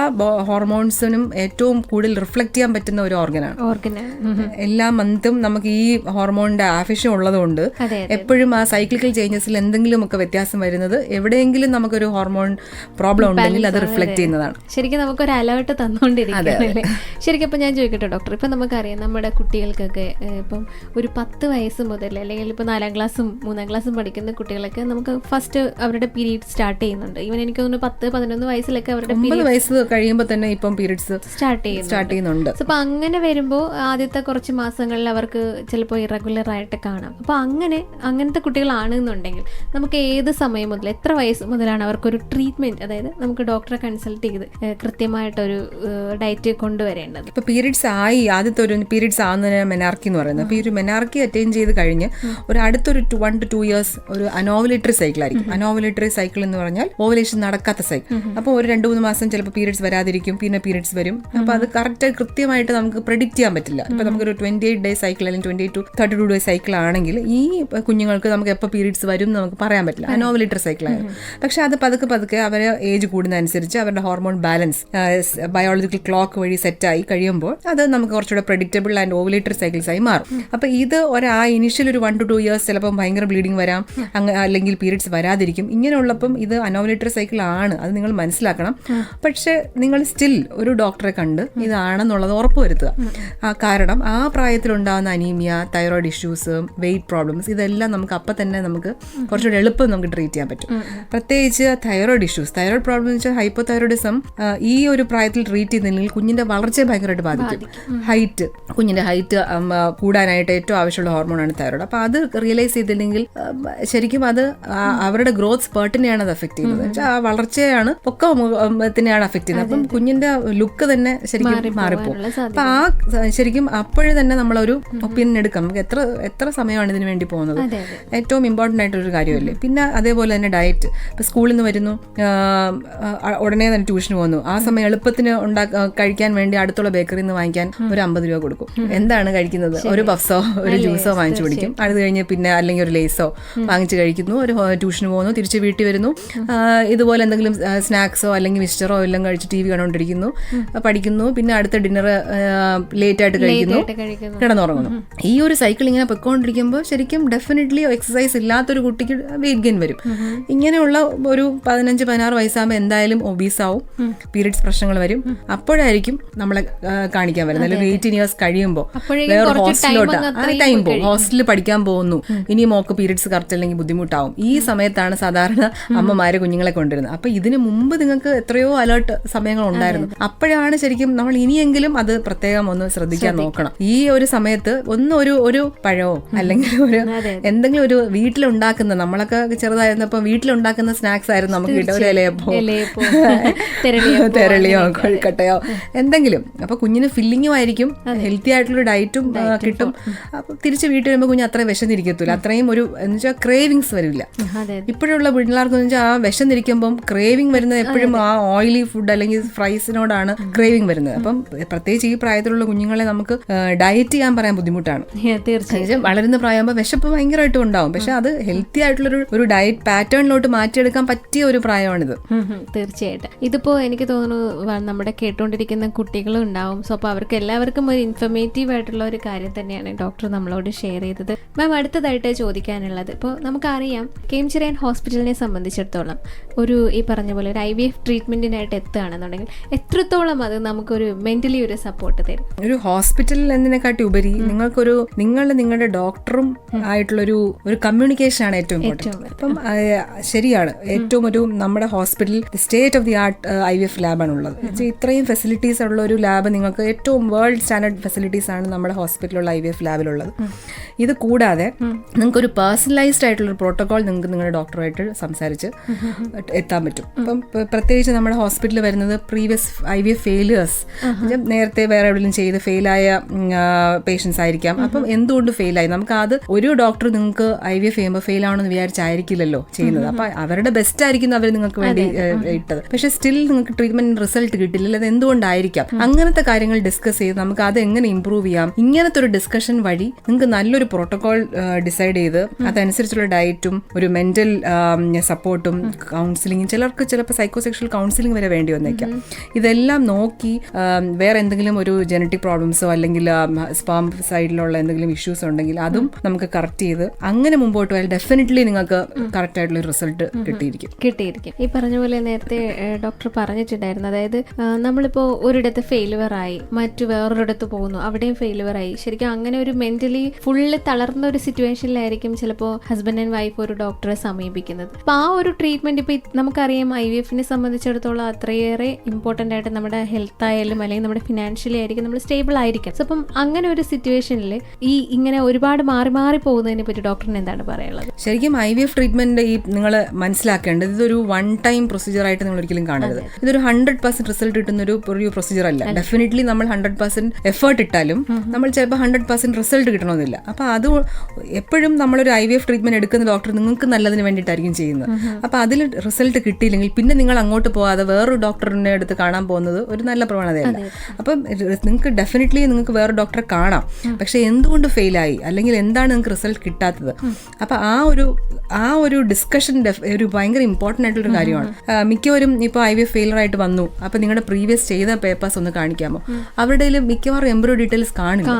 Speaker 2: ഹോർമോൺസിനും ഏറ്റവും കൂടുതൽ റിഫ്ലക്ട് ചെയ്യാൻ പറ്റുന്ന ഒരു ഓർഗനാണ്. എല്ലാ മന്തും നമുക്ക് ഈ ഹോർമോണിന്റെ ആവശ്യം ഉള്ളതുകൊണ്ട് എപ്പോഴും ആ സൈക്ലിക്കൽ ചേഞ്ചസിൽ എന്തെങ്കിലുമൊക്കെ വ്യത്യാസം വരുന്നത്, എവിടെയെങ്കിലും നമുക്കൊരു ഹോർമോൺ പ്രോബ്ലം ഉണ്ടെങ്കിൽ അത് റിഫ്ലക്ട് ചെയ്യുന്നതാണ്.
Speaker 1: ശരിക്കും നമുക്കൊരു അലേർട്ട് തന്നുകൊണ്ടിരിക്കുകയല്ലേ. ശരിക്കും ഇപ്പം ഞാൻ ചോദിക്കട്ടെ ഡോക്ടർ, ഇപ്പം നമുക്കറിയാം നമ്മുടെ കുട്ടികൾക്കൊക്കെ ഇപ്പം ഒരു 10 വയസ്സ് മുതൽ അല്ലെങ്കിൽ ഇപ്പോൾ 4ാം ക്ലാസ്സും 3ാം ക്ലാസ്സും പഠിക്കുന്ന കുട്ടികളൊക്കെ നമുക്ക് ഫസ്റ്റ് അവരുടെ പീരീഡ് സ്റ്റാർട്ട് ചെയ്യുന്നുണ്ട്. ഈവൻ എനിക്ക് തോന്നുന്നു 10-11 വയസ്സിലൊക്കെ അവരുടെ
Speaker 2: 9 വയസ്സ് കഴിയുമ്പോൾ തന്നെ ഇപ്പം പീരീഡ്സ് സ്റ്റാർട്ട് ചെയ്യുന്നുണ്ട്.
Speaker 1: അപ്പോൾ അങ്ങനെ വരുമ്പോൾ ആദ്യത്തെ കുറച്ച് മാസങ്ങളിൽ അവർക്ക് ചിലപ്പോൾ ഇറഗുലർ ആയിട്ട് കാണാം. അപ്പോൾ അങ്ങനത്തെ കുട്ടികളാണെന്നുണ്ടെങ്കിൽ നമുക്ക് ഏത് സമയം മുതൽ, എത്ര വയസ്സ് മുതലാണ് അവർക്കൊരു ട്രീറ്റ്മെന്റ്, അതായത് നമുക്ക് ഡോക്ടറെ കൺസൾട്ട് ചെയ്ത് കൃത്യമായിട്ടൊരു ഡയറ്റ് കൊണ്ടുവരേണ്ടത്?
Speaker 2: ഇപ്പോൾ ആദ്യത്തെ ഒരു പീരീഡ്സ് ആവുന്നതിന് മെനാർക്കി എന്ന് പറയുന്നത്. അപ്പോൾ ഈ ഒരു മെനാർക്കി അറ്റൈൻ ചെയ്ത് കഴിഞ്ഞ് അടുത്തൊരു 1 to 2 years ഒരു അനോവുലേറ്ററി സൈക്കിൾ ആയിരിക്കും. അനോവുലേറ്ററി സൈക്കിൾ എന്ന് പറഞ്ഞാൽ ഓവുലേഷൻ നടക്കാത്ത സൈക്കിൾ. അപ്പോൾ ഒരു 2-3 മാസം ചിലപ്പോൾ പീരീഡ്സ് വരാതിരിക്കും, പിന്നെ പീരീഡ്സ് വരും. അപ്പോൾ അത് കൃത്യമായിട്ട് നമുക്ക് പ്രെഡിക്റ്റ് ചെയ്യാൻ പറ്റില്ല. ഇപ്പോൾ നമുക്കൊരു 28 day സൈക്കിൾ അല്ലെങ്കിൽ 28 to 32 day സൈക്കിൾ ആണെങ്കിൽ ഈ കുഞ്ഞുങ്ങൾക്ക് നമുക്ക് എപ്പോൾ പീരീഡ്സ് വരും നമുക്ക് പറയാൻ പറ്റില്ല. അനോവുലേറ്ററി സൈക്കിളായിരുന്നു. പക്ഷെ അത് പതുക്കെ അവർ ഏജ് കൂടുന്നതനുസരിച്ച് അവരുടെ ഹോർമോൺ ബാലൻസ് ബയോളജിക്കൽ ക്ലോക്ക് വഴി സെറ്റായി കഴിയുമ്പോൾ അത് നമുക്ക് കുറച്ചുകൂടെ പ്രെഡിക്റ്റബിൾ ആൻഡ് ഓവുലേറ്ററി സൈക്കിൾസ് ആയി മാറും. അപ്പോൾ ഇത് ഇനിഷ്യൽ ഒരു 1 to 2 years ചിലപ്പോൾ ഭയങ്കര ബ്ലീഡിങ് വരാം, അല്ലെങ്കിൽ പീരീഡ്സ് വരാതിരിക്കും. ഇങ്ങനെയുള്ളപ്പം ഇത് അനോവുലേറ്ററി സൈക്കിൾ ആണ്, അത് നിങ്ങൾ മനസ്സിലാക്കണം. പക്ഷെ നിങ്ങൾ സ്റ്റിൽ ഒരു ഡോക്ടറെ കണ്ട് ഇതാണെന്നുള്ളത് ഉറപ്പുവരുത്തുക. കാരണം ആ പ്രായത്തിലുണ്ടാകുന്ന anaemia, thyroid issues, weight problems, ഇതെല്ലാം നമുക്ക് അപ്പം തന്നെ നമുക്ക് കുറച്ചുകൂടി എളുപ്പം നമുക്ക് ട്രീറ്റ് ചെയ്യാൻ പറ്റും. പ്രത്യേകിച്ച് തൈറോയ്ഡ് ഇഷ്യൂസ്, തൈറോയ്ഡ് പ്രോബ്ലം എന്ന് വെച്ചാൽ ഹൈപ്പോതൈറോയിഡിസം ഈ ഒരു പ്രായത്തിൽ ട്രീറ്റ് ചെയ്തില്ലെങ്കിൽ കുഞ്ഞിന്റെ വളർച്ചയെ ഭയങ്കരമായിട്ട് ബാധിക്കും. കുഞ്ഞിന്റെ ഹൈറ്റ് കൂടാനായിട്ട് ഏറ്റവും ആവശ്യമുള്ള ഹോർമോണാണ് തൈറോയ്ഡ്. അപ്പോൾ അത് റിയലൈസ് ചെയ്തില്ലെങ്കിൽ ശരിക്കും അത് അവരുടെ ഗ്രോത്ത് സ്പേർട്ടിനെയാണ് അത് എഫക്ട് ചെയ്യുന്നത്. ആ വളർച്ചയാണ് പൊക്കത്തിനെയാണ് എഫക്ട് ചെയ്യുന്നത്. അപ്പം കുഞ്ഞിന്റെ ലുക്ക് തന്നെ ശരിക്കും മാറിപ്പോകും. അപ്പം ശരിക്കും അപ്പോഴേ തന്നെ നമ്മളൊരു ഒപ്പീനിയൻ എടുക്കാം. നമുക്ക് എത്ര സമയമാണ് ഇതിന് വേണ്ടി പോകുന്നത് ഏറ്റവും ഇമ്പോർട്ടൻ്റ് ആയിട്ടൊരു കാര്യമല്ലേ. പിന്നെ അതേപോലെ തന്നെ ഡയറ്റ്. ഇപ്പം സ്കൂളിൽ നിന്ന് വരുന്നു, ഉടനെ തന്നെ ട്യൂഷന് പോകുന്നു, ആ സമയം എളുപ്പത്തിന് കഴിക്കാൻ വേണ്ടി അടുത്തുള്ള ബേക്കറിയിൽ നിന്ന് വാങ്ങിക്കാൻ ഒരു 50 രൂപ കൊടുക്കും. എന്താണ് കഴിക്കുന്നത്? ഒരു പഫ്സോ ഒരു ജ്യൂസോ വാങ്ങിച്ചു പിടിക്കും. അത് കഴിഞ്ഞ് പിന്നെ അല്ലെങ്കിൽ ഒരു ലേസോ വാങ്ങിച്ച് കഴിക്കുന്നു, ഒരു ട്യൂഷന് പോകുന്നു, തിരിച്ച് വീട്ടിൽ വരുന്നു, ഇതുപോലെ എന്തെങ്കിലും സ്നാക്സോ അല്ലെങ്കിൽ മിക്സ്ചറോ എല്ലാം കഴിച്ച് TV കണ്ടുകൊണ്ടിരിക്കുന്നു, പഠിക്കുന്നു, പിന്നെ അടുത്ത ഡിന്നർ ലേറ്റ് ആയിട്ട് കഴിക്കുന്നു, കിടന്നുറങ്ങുന്നു. ഈ ഒരു സൈക്കിൾ ഇങ്ങനെ പൊയ്ക്കൊണ്ടിരിക്കുമ്പോൾ ശരിക്കും ഡെഫിനറ്റ്ലി എക്സസൈസ് ഇല്ലാത്തൊരു കുട്ടിക്ക് വെയിറ്റ് ഗെയിൻ വരും. ഇങ്ങനെയുള്ള ഒരു 15-16 വയസ്സാകുമ്പോൾ എന്തായാലും ഒബീസ് ആവും, പീരിയഡ്സ് പ്രശ്നങ്ങൾ വരും. അപ്പോഴായിരിക്കും നമ്മളെ കാണിക്കാൻ വരുന്നത്. അല്ലെങ്കിൽ 18 ഇയേഴ്സ് കഴിയുമ്പോൾ വേറെ ഹോസ്റ്റലിലോട്ട് ടൈം പോകും, ഹോസ്റ്റലിൽ പഠിക്കാൻ പോകുന്നു, ഇനി മോക്ക് പീരിയഡ്സ് കറക്റ്റ് അല്ലെങ്കിൽ ബുദ്ധിമുട്ടാവും. ഈ സമയത്താണ് സാധാരണ അമ്മമാര് കുഞ്ഞുങ്ങളെ കൊണ്ടുവരുന്നത്. അപ്പൊ ഇതിനു മുമ്പ് നിങ്ങൾക്ക് എത്രയോ അലേർട്ട് സമയങ്ങൾ ഉണ്ടായിരുന്നു. അപ്പോഴാണ് ശരിക്കും നമ്മൾ ഇനിയെങ്കിലും അത് പ്രത്യേകം ഒന്ന് ശ്രദ്ധിക്കാൻ നോക്കണം. ഈ ഒരു സമയത്ത് ഒരു പഴമോ അല്ലെങ്കിൽ ഒരു എന്തെങ്കിലും ഒരു വീട്ടിലുണ്ടാക്കുന്ന, നമ്മളൊക്കെ ചെറുതായിരുന്നപ്പോ വീട്ടിലുണ്ടാക്കുന്ന സ്നാക്സ് ആയിരുന്നു നമുക്ക് കിട്ടുക, ഒരു ഇലയപ്പോ തെരളിയോ കൊഴുക്കട്ടയോ എന്തെങ്കിലും. അപ്പൊ കുഞ്ഞിന് ഫില്ലിങ്ങും ആയിരിക്കും, ഹെൽത്തി ആയിട്ടുള്ള ഡയറ്റും കിട്ടും. അപ്പൊ തിരിച്ച് വീട്ടിൽ വരുമ്പോൾ കുഞ്ഞ് അത്രയും വിശന്നിരിക്കത്തില്ല, അത്രയും ഒരു എന്ന് വെച്ചാൽ ക്രേവിങ്സ് വരില്ല. ഇപ്പോഴുള്ള പിള്ളേർക്ക് വെച്ചാൽ ആ വിശന്നിരിക്കുമ്പം ക്രേവിങ് വരുന്നത് എപ്പോഴും ആ ഓയിലി ഫുഡ് അല്ലെങ്കിൽ ഫ്രൈസിനോടാണ് ക്രേവിങ് വരുന്നത്. അപ്പം പ്രത്യേകിച്ച് ഈ പ്രായത്തിലുള്ള കുഞ്ഞുങ്ങളെ നമുക്ക് ഡയറ്റ് ചെയ്യാൻ പറയാൻ ബുദ്ധിമുട്ടാണ്. തീർച്ചയായും വളരുന്ന പ്രായമാകുമ്പോൾ വിശപ്പ് ഭയങ്കരമായിട്ടും ഉണ്ടാവും. പക്ഷെ അത് ഹെൽത്തി ആയിട്ടുള്ള ഒരു ഡയറ്റ് പാറ്റേണിലോട്ട് മാറ്റിയെടുക്കാൻ പറ്റിയ ഒരു പ്രായമാണിത്.
Speaker 1: തീർച്ചയായിട്ടും ഇതിപ്പോ എനിക്ക് തോന്നുന്നു നമ്മുടെ കേട്ടുകൊണ്ടിരിക്കുന്ന കുട്ടികളും ഉണ്ടാവും. സോ അപ്പോൾ അവർക്ക് എല്ലാവർക്കും ഒരു ഇൻഫർമേറ്റീവ് ആയിട്ടുള്ള ഒരു കാര്യം തന്നെയാണ് ഡോക്ടർ നമ്മളോട് ഷെയർ ചെയ്തത്. മാം, അടുത്തതായിട്ട് ചോദിക്കാനുള്ളത്, ഇപ്പോൾ നമുക്കറിയാം കേംചിറയൻ ഹോസ്പിറ്റലിനെ സംബന്ധിച്ചിടത്തോളം ഈ പറഞ്ഞ പോലെ ഒരു IVF ട്രീറ്റ്മെന്റിനായിട്ട് എത്തുകയാണെന്നുണ്ടെങ്കിൽ എത്രത്തോളം അത് നമുക്കൊരു മെന്റലി ഒരു സപ്പോർട്ട് തരും?
Speaker 2: ഒരു ഹോസ്പിറ്റൽ എന്നതിനെക്കാട്ടി ഉപരി നിങ്ങളുടെ ഡോക്ടറും ആയിട്ടുള്ളൊരു കമ്മ്യൂണിക്കേഷൻ ആണ് ഏറ്റവും ഇമ്പോർട്ടൻറ്റ്. അപ്പം ശരിയാണ്, ഏറ്റവും നമ്മുടെ ഹോസ്പിറ്റലിൽ state of the art IVF ലാബാണ് ഉള്ളത്. ഇത്രയും ഫെസിലിറ്റീസ് ഉള്ള ഒരു ലാബ്, നിങ്ങൾക്ക് ഏറ്റവും വേൾഡ് സ്റ്റാൻഡേർഡ് ഫെസിലിറ്റീസ് ആണ് നമ്മുടെ ഹോസ്പിറ്റലിലുള്ള IVF ലാബിലുള്ളത്. ഇത് കൂടാതെ നിങ്ങൾക്കൊരു പേഴ്സണലൈസ്ഡ് ആയിട്ടുള്ള പ്രോട്ടോകോൾ നിങ്ങൾക്ക് നിങ്ങളുടെ ഡോക്ടറുമായിട്ട് സംസാരിച്ച് എത്താൻ പറ്റും. അപ്പം പ്രത്യേകിച്ച് നമ്മുടെ ഹോസ്പിറ്റലിൽ വരുന്നത് പ്രീവിയസ് IVF ഫെയിലിയേഴ്സ്, നേരത്തെ വേറെ എവിടെയും ചെയ്ത് ഫെയിലായ പേഷ്യൻസ് ആയിരിക്കാം. അപ്പം എന്തുകൊണ്ട് ഫെയിലായി, നമുക്ക് അത് ഒരു ഡോക്ടർ നിങ്ങൾക്ക് IVF ചെയ്യുമ്പോൾ ഫെയിൽ ആവണമെന്ന് വിചാരിച്ചായിരിക്കില്ലല്ലോ ചെയ്യുന്നത്. അപ്പം അവരുടെ ബെസ്റ്റ് ആയിരിക്കും അവർ നിങ്ങൾക്ക് വേണ്ടി ഇട്ടത്. പക്ഷെ സ്റ്റിൽ നിങ്ങൾക്ക് ട്രീറ്റ്മെന്റ് റിസൾട്ട് കിട്ടില്ല, അത് എന്തുകൊണ്ടായിരിക്കാം. അങ്ങനത്തെ കാര്യങ്ങൾ ഡിസ്കസ് ചെയ്ത് നമുക്ക് അത് എങ്ങനെ ഇംപ്രൂവ് ചെയ്യാം, ഇങ്ങനത്തെ ഒരു ഡിസ്കഷൻ വഴി നിങ്ങൾക്ക് നല്ലൊരു പ്രോട്ടോകോൾ ഡിസൈഡ് ചെയ്ത് അതനുസരിച്ചുള്ള ഡയറ്റും ഒരു മെന്റൽ സപ്പോർട്ടും കൗൺസിലിംഗും, ചിലർക്ക് ചിലപ്പോൾ സൈക്കോസെക്ഷൽ കൗൺസിലിംഗ് വരെ വേണ്ടി വന്നേക്കാം. ഇതെല്ലാം നോക്കി വേറെ എന്തെങ്കിലും ഒരു ജനറ്റിക് പ്രോബ്ലംസോ അല്ലെങ്കിൽ സ്പേം സൈഡിലുള്ള എന്തെങ്കിലും ഇഷ്യൂസ് ഉണ്ടെങ്കിൽ അതും നമുക്ക് കറക്റ്റ് ചെയ്ത് അങ്ങനെ മുമ്പോട്ട് പോയാൽ ഡെഫിനറ്റ്ലി നിങ്ങൾക്ക് കറക്റ്റ് ആയിട്ടുള്ള റിസൾട്ട് കിട്ടിയിരിക്കും.
Speaker 1: ഈ പറഞ്ഞ പോലെ നേരത്തെ ഡോക്ടർ പറഞ്ഞിട്ടുണ്ടായിരുന്നു, അതായത് നമ്മളിപ്പോൾ ഒരിടത്ത് ഫെയിലുവർ ആയി മറ്റു വേറൊരിടത്ത് പോകുന്നു, അവിടെയും ഫെയിലുവർ ആയി. ശരിക്കും അങ്ങനെ ഒരു മെന്റലി ഫുള്ള് തളർന്ന ഒരു സിറ്റുവേഷനിലായിരിക്കും ചിലപ്പോൾ ഹസ്ബൻഡ് ആൻഡ് വൈഫ് ഒരു ഡോക്ടറെ സമീപിക്കുന്നത്. അപ്പോൾ ആ ഒരു ട്രീറ്റ്മെന്റ് ഇപ്പോൾ നമുക്കറിയാം IVFനെ സംബന്ധിച്ചിടത്തോളം അത്രയേറെ ഇമ്പോർട്ടൻ്റ് ആയിട്ട് നമ്മുടെ ഹെൽത്ത് ആയാലും അല്ലെങ്കിൽ നമ്മുടെ ഫിനാൻഷ്യലി ആയിരിക്കും നമ്മൾ സ്റ്റേബിൾ ആയിരിക്കും. സോ അപ്പം അങ്ങനെ ഒരു സിറ്റുവേഷനിൽ ഇങ്ങനെ ഒരുപാട് മാറി പോകുന്നതിനെ പറ്റി ഡോക്ടറിന് എന്താണ് പറയാനുള്ളത്?
Speaker 2: ശരിക്കും IVF ട്രീറ്റ്മെന്റ് നിങ്ങൾ മനസ്സിലാക്കേണ്ടത് ഇതൊരു വൺ ടൈം പ്രൊസീജിയർ ആയിട്ട് നിങ്ങൾ ഒരിക്കലും കാണരുത്. ഇതൊരു 100% റിസൾട്ട് കിട്ടുന്ന ഒരു പ്രൊസീജിയർ അല്ല. ഡെഫിനറ്റ്ലി നമ്മൾ 100% എഫേർട്ട് ഇട്ടാലും നമ്മൾ ചിലപ്പോൾ 100% റിസൾട്ട് കിട്ടണമെന്നില്ല. അപ്പൊ അത് എപ്പോഴും നമ്മളൊരു IVF ട്രീറ്റ്മെന്റ് എടുക്കുന്ന ഡോക്ടർ നിങ്ങൾക്ക് നല്ലതിന് വേണ്ടിയിട്ടായിരിക്കും ചെയ്യുന്നത്. അപ്പൊ അതിൽ റിസൾട്ട് കിട്ടിയില്ലെങ്കിൽ പിന്നെ നിങ്ങൾ അങ്ങോട്ട് പോകാതെ വേറൊരു ഡോക്ടറിനെ അടുത്ത് കാണാൻ പോകുന്നത് ഒരു നല്ല പ്രവണതയല്ല. അപ്പം നിങ്ങൾക്ക് ഡെഫിനറ്റ്ലി നിങ്ങൾക്ക് വേറെ ഡോക്ടറെ കാണാം, പക്ഷെ എന്തുകൊണ്ട് ഫെയിലായി അല്ലെങ്കിൽ എന്താണ് നിങ്ങൾക്ക് റിസൾട്ട് കിട്ടാത്തത്, അപ്പൊ ആ ഒരു ഡിസ്കഷൻ ഒരു ഭയങ്കര ഇമ്പോർട്ടൻ്റ് ആയിട്ടുള്ളൊരു കാര്യമാണ്. മിക്കവരും ഇപ്പോൾ IVF ഫെയിലർ ആയിട്ട് വന്നു, അപ്പൊ നിങ്ങളുടെ പ്രീവിയസ് ചെയ്ത പേപ്പേഴ്സ് ഒന്ന് കാണിക്കാമോ, അവരുടെ മിക്കവാറും എംബ്രിയോ ഡീറ്റെയിൽസ് കാണില്ല.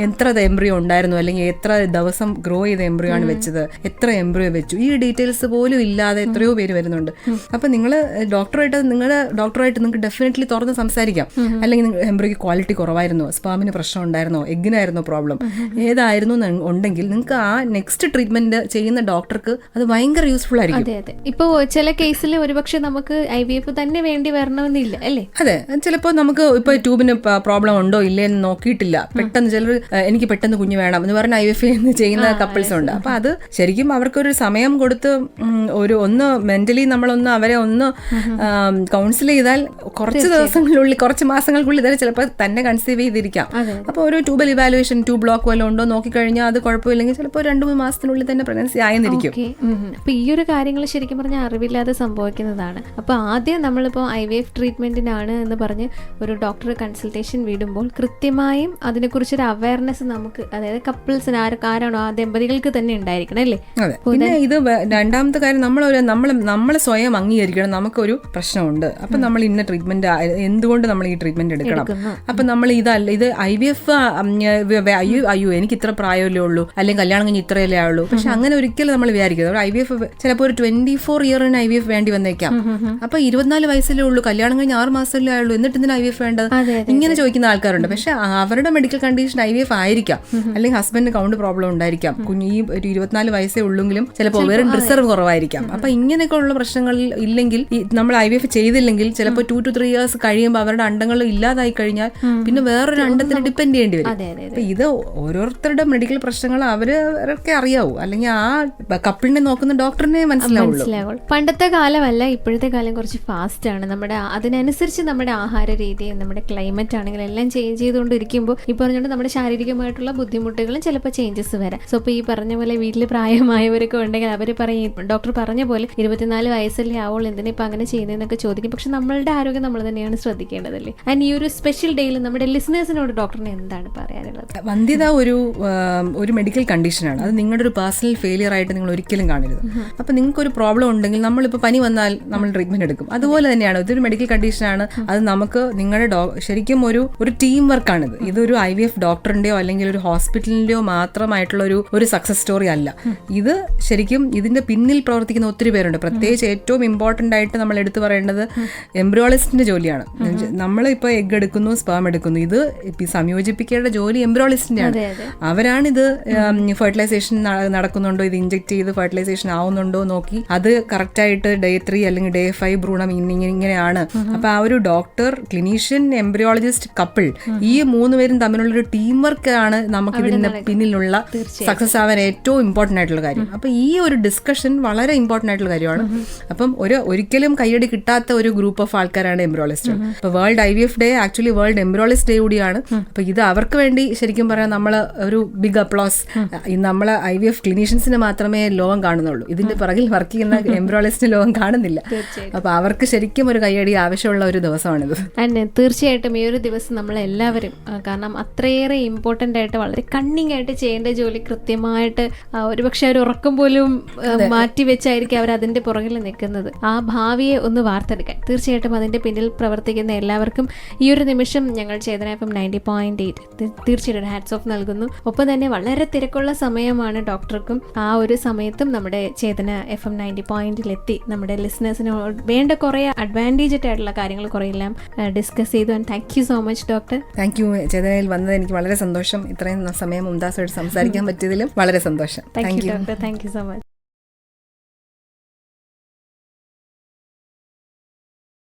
Speaker 2: എത്ര എംബ്രിയോ ഉണ്ടായിരുന്നു, അല്ലെങ്കിൽ എത്ര ദിവസം ഗ്രോ ചെയ്ത എംബ്രിയോ ആണ് വെച്ചത്, എത്ര എംബ്രിയോ വെച്ചു, ഈ ഡീറ്റെയിൽസ് പോലും ഇല്ലാതെ എത്രയോ പേര് വരുന്നുണ്ട്. അപ്പൊ നിങ്ങളുടെ ഡോക്ടറായിട്ട് നിങ്ങൾക്ക് ഡെഫിനറ്റ്ലി തുറന്ന് സംസാരിക്കാം. അല്ലെങ്കിൽ എംബ്രിയോക്ക് ക്വാളിറ്റി കുറവായിരുന്നോ, സ്പാമിന് പ്രശ്നം ഉണ്ടായിരുന്നോ, എഗ്ഗിനായിരുന്നോ പ്രോബ്ലം, ഏതായിരുന്നു ഉണ്ടെങ്കിൽ നിങ്ങൾക്ക് ആ നെക്സ്റ്റ് ട്രീറ്റ്മെന്റ് ചെയ്യുന്ന ഡോക്ടർക്ക് അത് ഭയങ്കര യൂസ്ഫുൾ ആയിരിക്കും.
Speaker 1: ഇപ്പോ ചില കേസിൽ ഒരുപക്ഷെ നമുക്ക് IVF തന്നെ വേണ്ടി വരണമെന്നില്ല അല്ലേ?
Speaker 2: അതെ, ചിലപ്പോൾ നമുക്ക് ഇപ്പൊ ട്യൂബിന് പ്രോബ്ലം ഉണ്ടോ ഇല്ലേ എന്ന് നോക്കിയിട്ടില്ല, പെട്ടെന്ന് ചിലർ എനിക്ക് പെട്ടെന്ന് കുഞ്ഞ് വേണം എന്ന് പറഞ്ഞ് IVF ചെയ്യുന്ന കപ്പിൾസ് ഉണ്ട്. അപ്പൊ അത് ശരിക്കും അവർക്കൊരു സമയം കൊടുത്ത് ഒന്ന് മെന്റലി നമ്മളൊന്ന് അവരെ ഒന്ന് കൗൺസിൽ ചെയ്താൽ കുറച്ച് ദിവസങ്ങളിനുള്ളിൽ കുറച്ച് മാസങ്ങൾക്കുള്ളിൽ ഇതുവരെ ചിലപ്പോൾ തന്നെ കൺസീവ് ചെയ്തിരിക്കാം. അപ്പോൾ ഒരു ട്യൂബൽ ഇവാലുവേഷൻ, ട്യൂബ് ബ്ലോക്ക് വല്ലതും ഉണ്ടോ നോക്കിക്കഴിഞ്ഞാൽ അത് കുഴപ്പമില്ല, ഇല്ലെങ്കിൽ ചിലപ്പോൾ 2-3 മാസത്തിനുള്ളിൽ തന്നെ പ്രഗ്നൻസി ആയെന്നിരിക്കും.
Speaker 1: അപ്പൊ ഈ ഒരു കാര്യങ്ങൾ ശരിക്കും പറഞ്ഞാൽ അറിവില്ലാതെ സംഭവിക്കുന്നതാണ്. അപ്പൊ ആദ്യം നമ്മളിപ്പോൾ IVF ട്രീറ്റ്മെന്റിനാണ് എന്ന് പറഞ്ഞ് ഒരു ഡോക്ടറെ കൺസൾട്ടേഷൻ വിടുമ്പോൾ കൃത്യമായും അതിനെക്കുറിച്ചൊരു അവയർനെസ് നമുക്ക്, അതായത് കപ്പിൾസിന് ആരാണോ ആ ദമ്പതികൾക്ക് തന്നെ ഉണ്ടായിരിക്കണം അല്ലേ.
Speaker 2: അതെ. പിന്നെ ഇത് രണ്ടാമത്തെ കാര്യം, നമ്മളെ സ്വയം അംഗീകരിക്കണം. നമുക്കൊരു പ്രശ്നമുണ്ട്, അപ്പൊ നമ്മൾ ഇന്ന ട്രീറ്റ്മെന്റ്, എന്തുകൊണ്ട് നമ്മൾ ഈ ട്രീറ്റ്മെന്റ് എടുക്കണം. അപ്പൊ നമ്മൾ ഇത് IVF അയ്യോ എനിക്ക് ഇത്ര പ്രായമല്ലേ ഉള്ളൂ, അല്ലെങ്കിൽ കല്യാണം കഴിഞ്ഞ് ഇത്രയല്ലേ ആവുള്ളൂ. പക്ഷെ അങ്ങനെ ഒരിക്കലും നമ്മൾ വിചാരിക്കുന്നത്. IVF ചിലപ്പോൾ ഒരു 24 ഇയറിന് IVF വേണ്ടി വന്നേക്കാം. അപ്പൊ 24 വയസ്സിലേ ഉള്ളൂ, കല്യാണം കഴിഞ്ഞ് 6 മാസമല്ലേ ആയുള്ളൂ, എന്നിട്ട് ഇതിന് IVF വേണ്ടത്, ഇങ്ങനെ ചോദിക്കുന്ന ആൾക്കാരുണ്ട്. പക്ഷെ അവരുടെ മെഡിക്കൽ കണ്ടീഷൻ IVF ആയിരിക്കാം, അല്ലെങ്കിൽ ഹസ്ബൻഡിന് കൗണ്ട് പ്രോബ്ലം ഉണ്ടായിരിക്കാം, കുഞ്ഞ് ഈ ഒരു 24 വയസ്സേ ഉള്ളെങ്കിലും ചിലപ്പോൾ വേറെ റിസർവ് കുറവായിരിക്കാം. അപ്പൊ ഇങ്ങനെയൊക്കെ ഉള്ള പ്രശ്നങ്ങൾ ഇല്ലെങ്കിൽ, നമ്മൾ IVF ചെയ്തില്ലെങ്കിൽ ചിലപ്പോൾ 2 to 3 ഇയേഴ്സ് കഴിയുമ്പോൾ അവരുടെ അണ്ടങ്ങൾ ഇല്ലാതായി കഴിഞ്ഞാൽ പിന്നെ വേറൊരു അണ്ടത്തിന് ഡിപ്പെൻഡ് ചെയ്യേണ്ടി വരും. അപ്പൊ ഇത് ഓരോരുത്തരുടെ മെഡിക്കൽ പ്രശ്നങ്ങൾ അവരൊക്കെ അറിയാവൂ, അല്ലെങ്കിൽ ആ കപ്പിളിനെ നോക്കുന്ന ഡോക്ടറിനെ മനസ്സിലാവുള്ളൂ.
Speaker 1: പണ്ടത്തെ കാലമല്ല, ഇപ്പോഴത്തെ കാലം കുറച്ച് ഫാസ്റ്റ് ആണ്. അതിനനുസരിച്ച് നമ്മുടെ ആഹാര രീതി, നമ്മുടെ ക്ലൈമറ്റ് ആണെങ്കിൽ എല്ലാം ചേഞ്ച് ചെയ്തുകൊണ്ടിരിക്കുമ്പോൾ ഈ പറഞ്ഞുകൊണ്ട് നമ്മുടെ ശാരീരികമായിട്ടുള്ള ബുദ്ധിമുട്ടുകളും ചിലപ്പോൾ ചേഞ്ചസ് വരാം. സോ ഇപ്പോൾ ഈ പറഞ്ഞ പോലെ വീട്ടിൽ പ്രായമായവരൊക്കെ ഉണ്ടെങ്കിൽ അവർ പറയും, ഡോക്ടർ പറഞ്ഞ പോലെ 24 വയസ്സല്ലേ ആവുള്ളൂ, എന്തിനാ ഇപ്പം അങ്ങനെ ചെയ്യുന്നതെന്നൊക്കെ ചോദിക്കും. പക്ഷെ നമ്മളുടെ ആരോഗ്യം നമ്മൾ തന്നെയാണ് ശ്രദ്ധിക്കേണ്ടതല്ലേ. ആൻഡ് ഈ ഒരു സ്പെഷ്യൽ ഡേയിൽ നമ്മുടെ ലിസണേഴ്സിനോട് ഡോക്ടറിന് എന്താണ് പറയാനുള്ളത്?
Speaker 2: വന്ധ്യത ഒരു മെഡിക്കൽ കണ്ടീഷനാണ്. അത് നിങ്ങളുടെ ഒരു പേഴ്സണൽ ഫെയിലിയർ ആയിട്ട് നിങ്ങൾ ഒരിക്കലും കാണരുത്. അപ്പൊ നിങ്ങൾക്ക് ഒരു പ്രോബ്ലം ഉണ്ടെങ്കിൽ, നമ്മളിപ്പോൾ പനി വന്നാൽ നമ്മൾ ട്രീറ്റ്മെന്റ് എടുക്കും, അതുപോലെ തന്നെയാണ് ഇതൊരു മെഡിക്കൽ കണ്ടീഷനാണ്. അത് നമുക്ക് നിങ്ങളുടെ ശരിക്കും ഒരു ടീം വർക്കാണിത്. ഇതൊരു IVF ഡോക്ടറിന്റെയോ അല്ലെങ്കിൽ ഒരു ഹോസ്പിറ്റലിന്റെയോ മാത്രമായിട്ടുള്ള ഒരു സക്സസ് സ്റ്റോറി അല്ല. ഇത് ശരിക്കും ഇതിന്റെ പിന്നിൽ പ്രവർത്തിക്കുന്ന ഒത്തിരി പേരുണ്ട്. പ്രത്യേകിച്ച് ഏറ്റവും ഇമ്പോർട്ടന്റ് ആയിട്ട് നമ്മൾ എടുത്തു പറയേണ്ടത് എംബ്രിയോളജിസ്റ്റിന്റെ ജോലിയാണ്. നമ്മളിപ്പോൾ എഗ് എടുക്കുന്നു, സ്പേം എടുക്കുന്നു, ഇത് സംയോജിപ്പിക്കേണ്ട ജോലി എംബ്രിയോളജിസ്റ്റിന്റെയാണ്. അവരാണിത് ഫെർട്ടിലൈസേഷൻ നടക്കുന്നുണ്ടോ, ഇത് ഇഞ്ചെക്ട് ചെയ്ത് ഫെർട്ടിലൈസേഷൻ ആവുന്നുണ്ടോ നോക്കി അത് കറക്റ്റായിട്ട് Day 3 അല്ലെങ്കിൽ Day 5 ഭ്രൂണം ഇങ്ങനെയാണ്. അപ്പൊ ആ ഒരു ഡോക്ടർ, ക്ലിനീഷ്യൻ, എംബ്രിയോളജിസ്റ്റ്, കപ്പിൾ, ഈ 3 പേരും തമ്മിലുള്ളൊരു ടീം വർക്ക് ആണ് നമുക്ക് ഇതിന്റെ പിന്നിലുള്ള സക്സസ് ആവാൻ ഏറ്റവും ഇമ്പോർട്ടന്റ് ആയിട്ടുള്ള കാര്യം. അപ്പൊ ഈ ഒരു ഡിസ്കഷൻ വളരെ ഇമ്പോർട്ടന്റ് ആയിട്ടുള്ള കാര്യമാണ്. അപ്പം ഒരിക്കലും കയ്യടി കിട്ടാത്ത ഒരു ഗ്രൂപ്പ് ഓഫ് ആൾക്കാരാണ് എംബ്രിയോളജിസ്റ്റ്. അപ്പൊ world IVF day actually world embryologist day കൂടിയാണ്. അപ്പൊ ഇത് അവർക്ക് വേണ്ടി ശരിക്കും പറയാൻ നമ്മൾ ഒരു ബിഗ് അപ്ലോസ്. നമ്മളെ IVF ക്ലിനീഷ്യൻസിന് മാത്രമേ ലോകം കാണുന്നുള്ളൂ, ഇതിന്റെ പിറകിൽ വർക്ക് ചെയ്യുന്ന എംബ്രിയോളജിസ്റ്റ് ലോകം കാണുന്നില്ല. അപ്പൊ അവർക്ക് ശരിക്കും ഒരു കയ്യടി ആവശ്യമുള്ള ഒരു ദിവസമാണിത്.
Speaker 1: തീർച്ചയായിട്ടും ഈ ഒരു ദിവസം നമ്മളെല്ലാവരും, കാരണം അത്രയേറെ ഇമ്പോർട്ടൻ്റ് ആയിട്ട് വളരെ കണ്ണിങ് ആയിട്ട് ചെയ്യേണ്ട ജോലി കൃത്യമായിട്ട് ഒരുപക്ഷെ അവർ ഉറക്കം പോലും മാറ്റി വെച്ചായിരിക്കും അവർ അതിന്റെ പുറകിൽ നിൽക്കുന്നത്. ആ ഭാവിയെ ഒന്ന് വാർത്തെടുക്കാൻ തീർച്ചയായിട്ടും അതിന്റെ പിന്നിൽ പ്രവർത്തിക്കുന്ന എല്ലാവർക്കും ഈ ഒരു നിമിഷം ഞങ്ങൾ ചേതന FM 90.8 തീർച്ചയായിട്ടും ഹാറ്റ്സ് ഓഫ് നൽകുന്നു. ഒപ്പം തന്നെ വളരെ തിരക്കുള്ള സമയമാണ് ഡോക്ടർക്കും. ആ ഒരു സമയത്തും നമ്മുടെ ചേതന FM 90.8 എത്തി നമ്മുടെ ലിസണേഴ്സിനോട് വേണ്ട കുറേ അഡ്വാൻറ്റേജ് ആയിട്ടുള്ള കാര്യങ്ങൾ കുറേ എല്ലാം ഡിസ്കസ് ചെയ്തു. And thank you so much doctor.
Speaker 2: Thank you. ചേതനയിൽ വന്നത് എനിക്ക് വളരെ സന്തോഷം. ഇത്രയും സമയം മുംതാസോട് സംസാരിക്കാൻ പറ്റിയതിലും വളരെ സന്തോഷം.
Speaker 1: Thank you doctor. Thank you so much.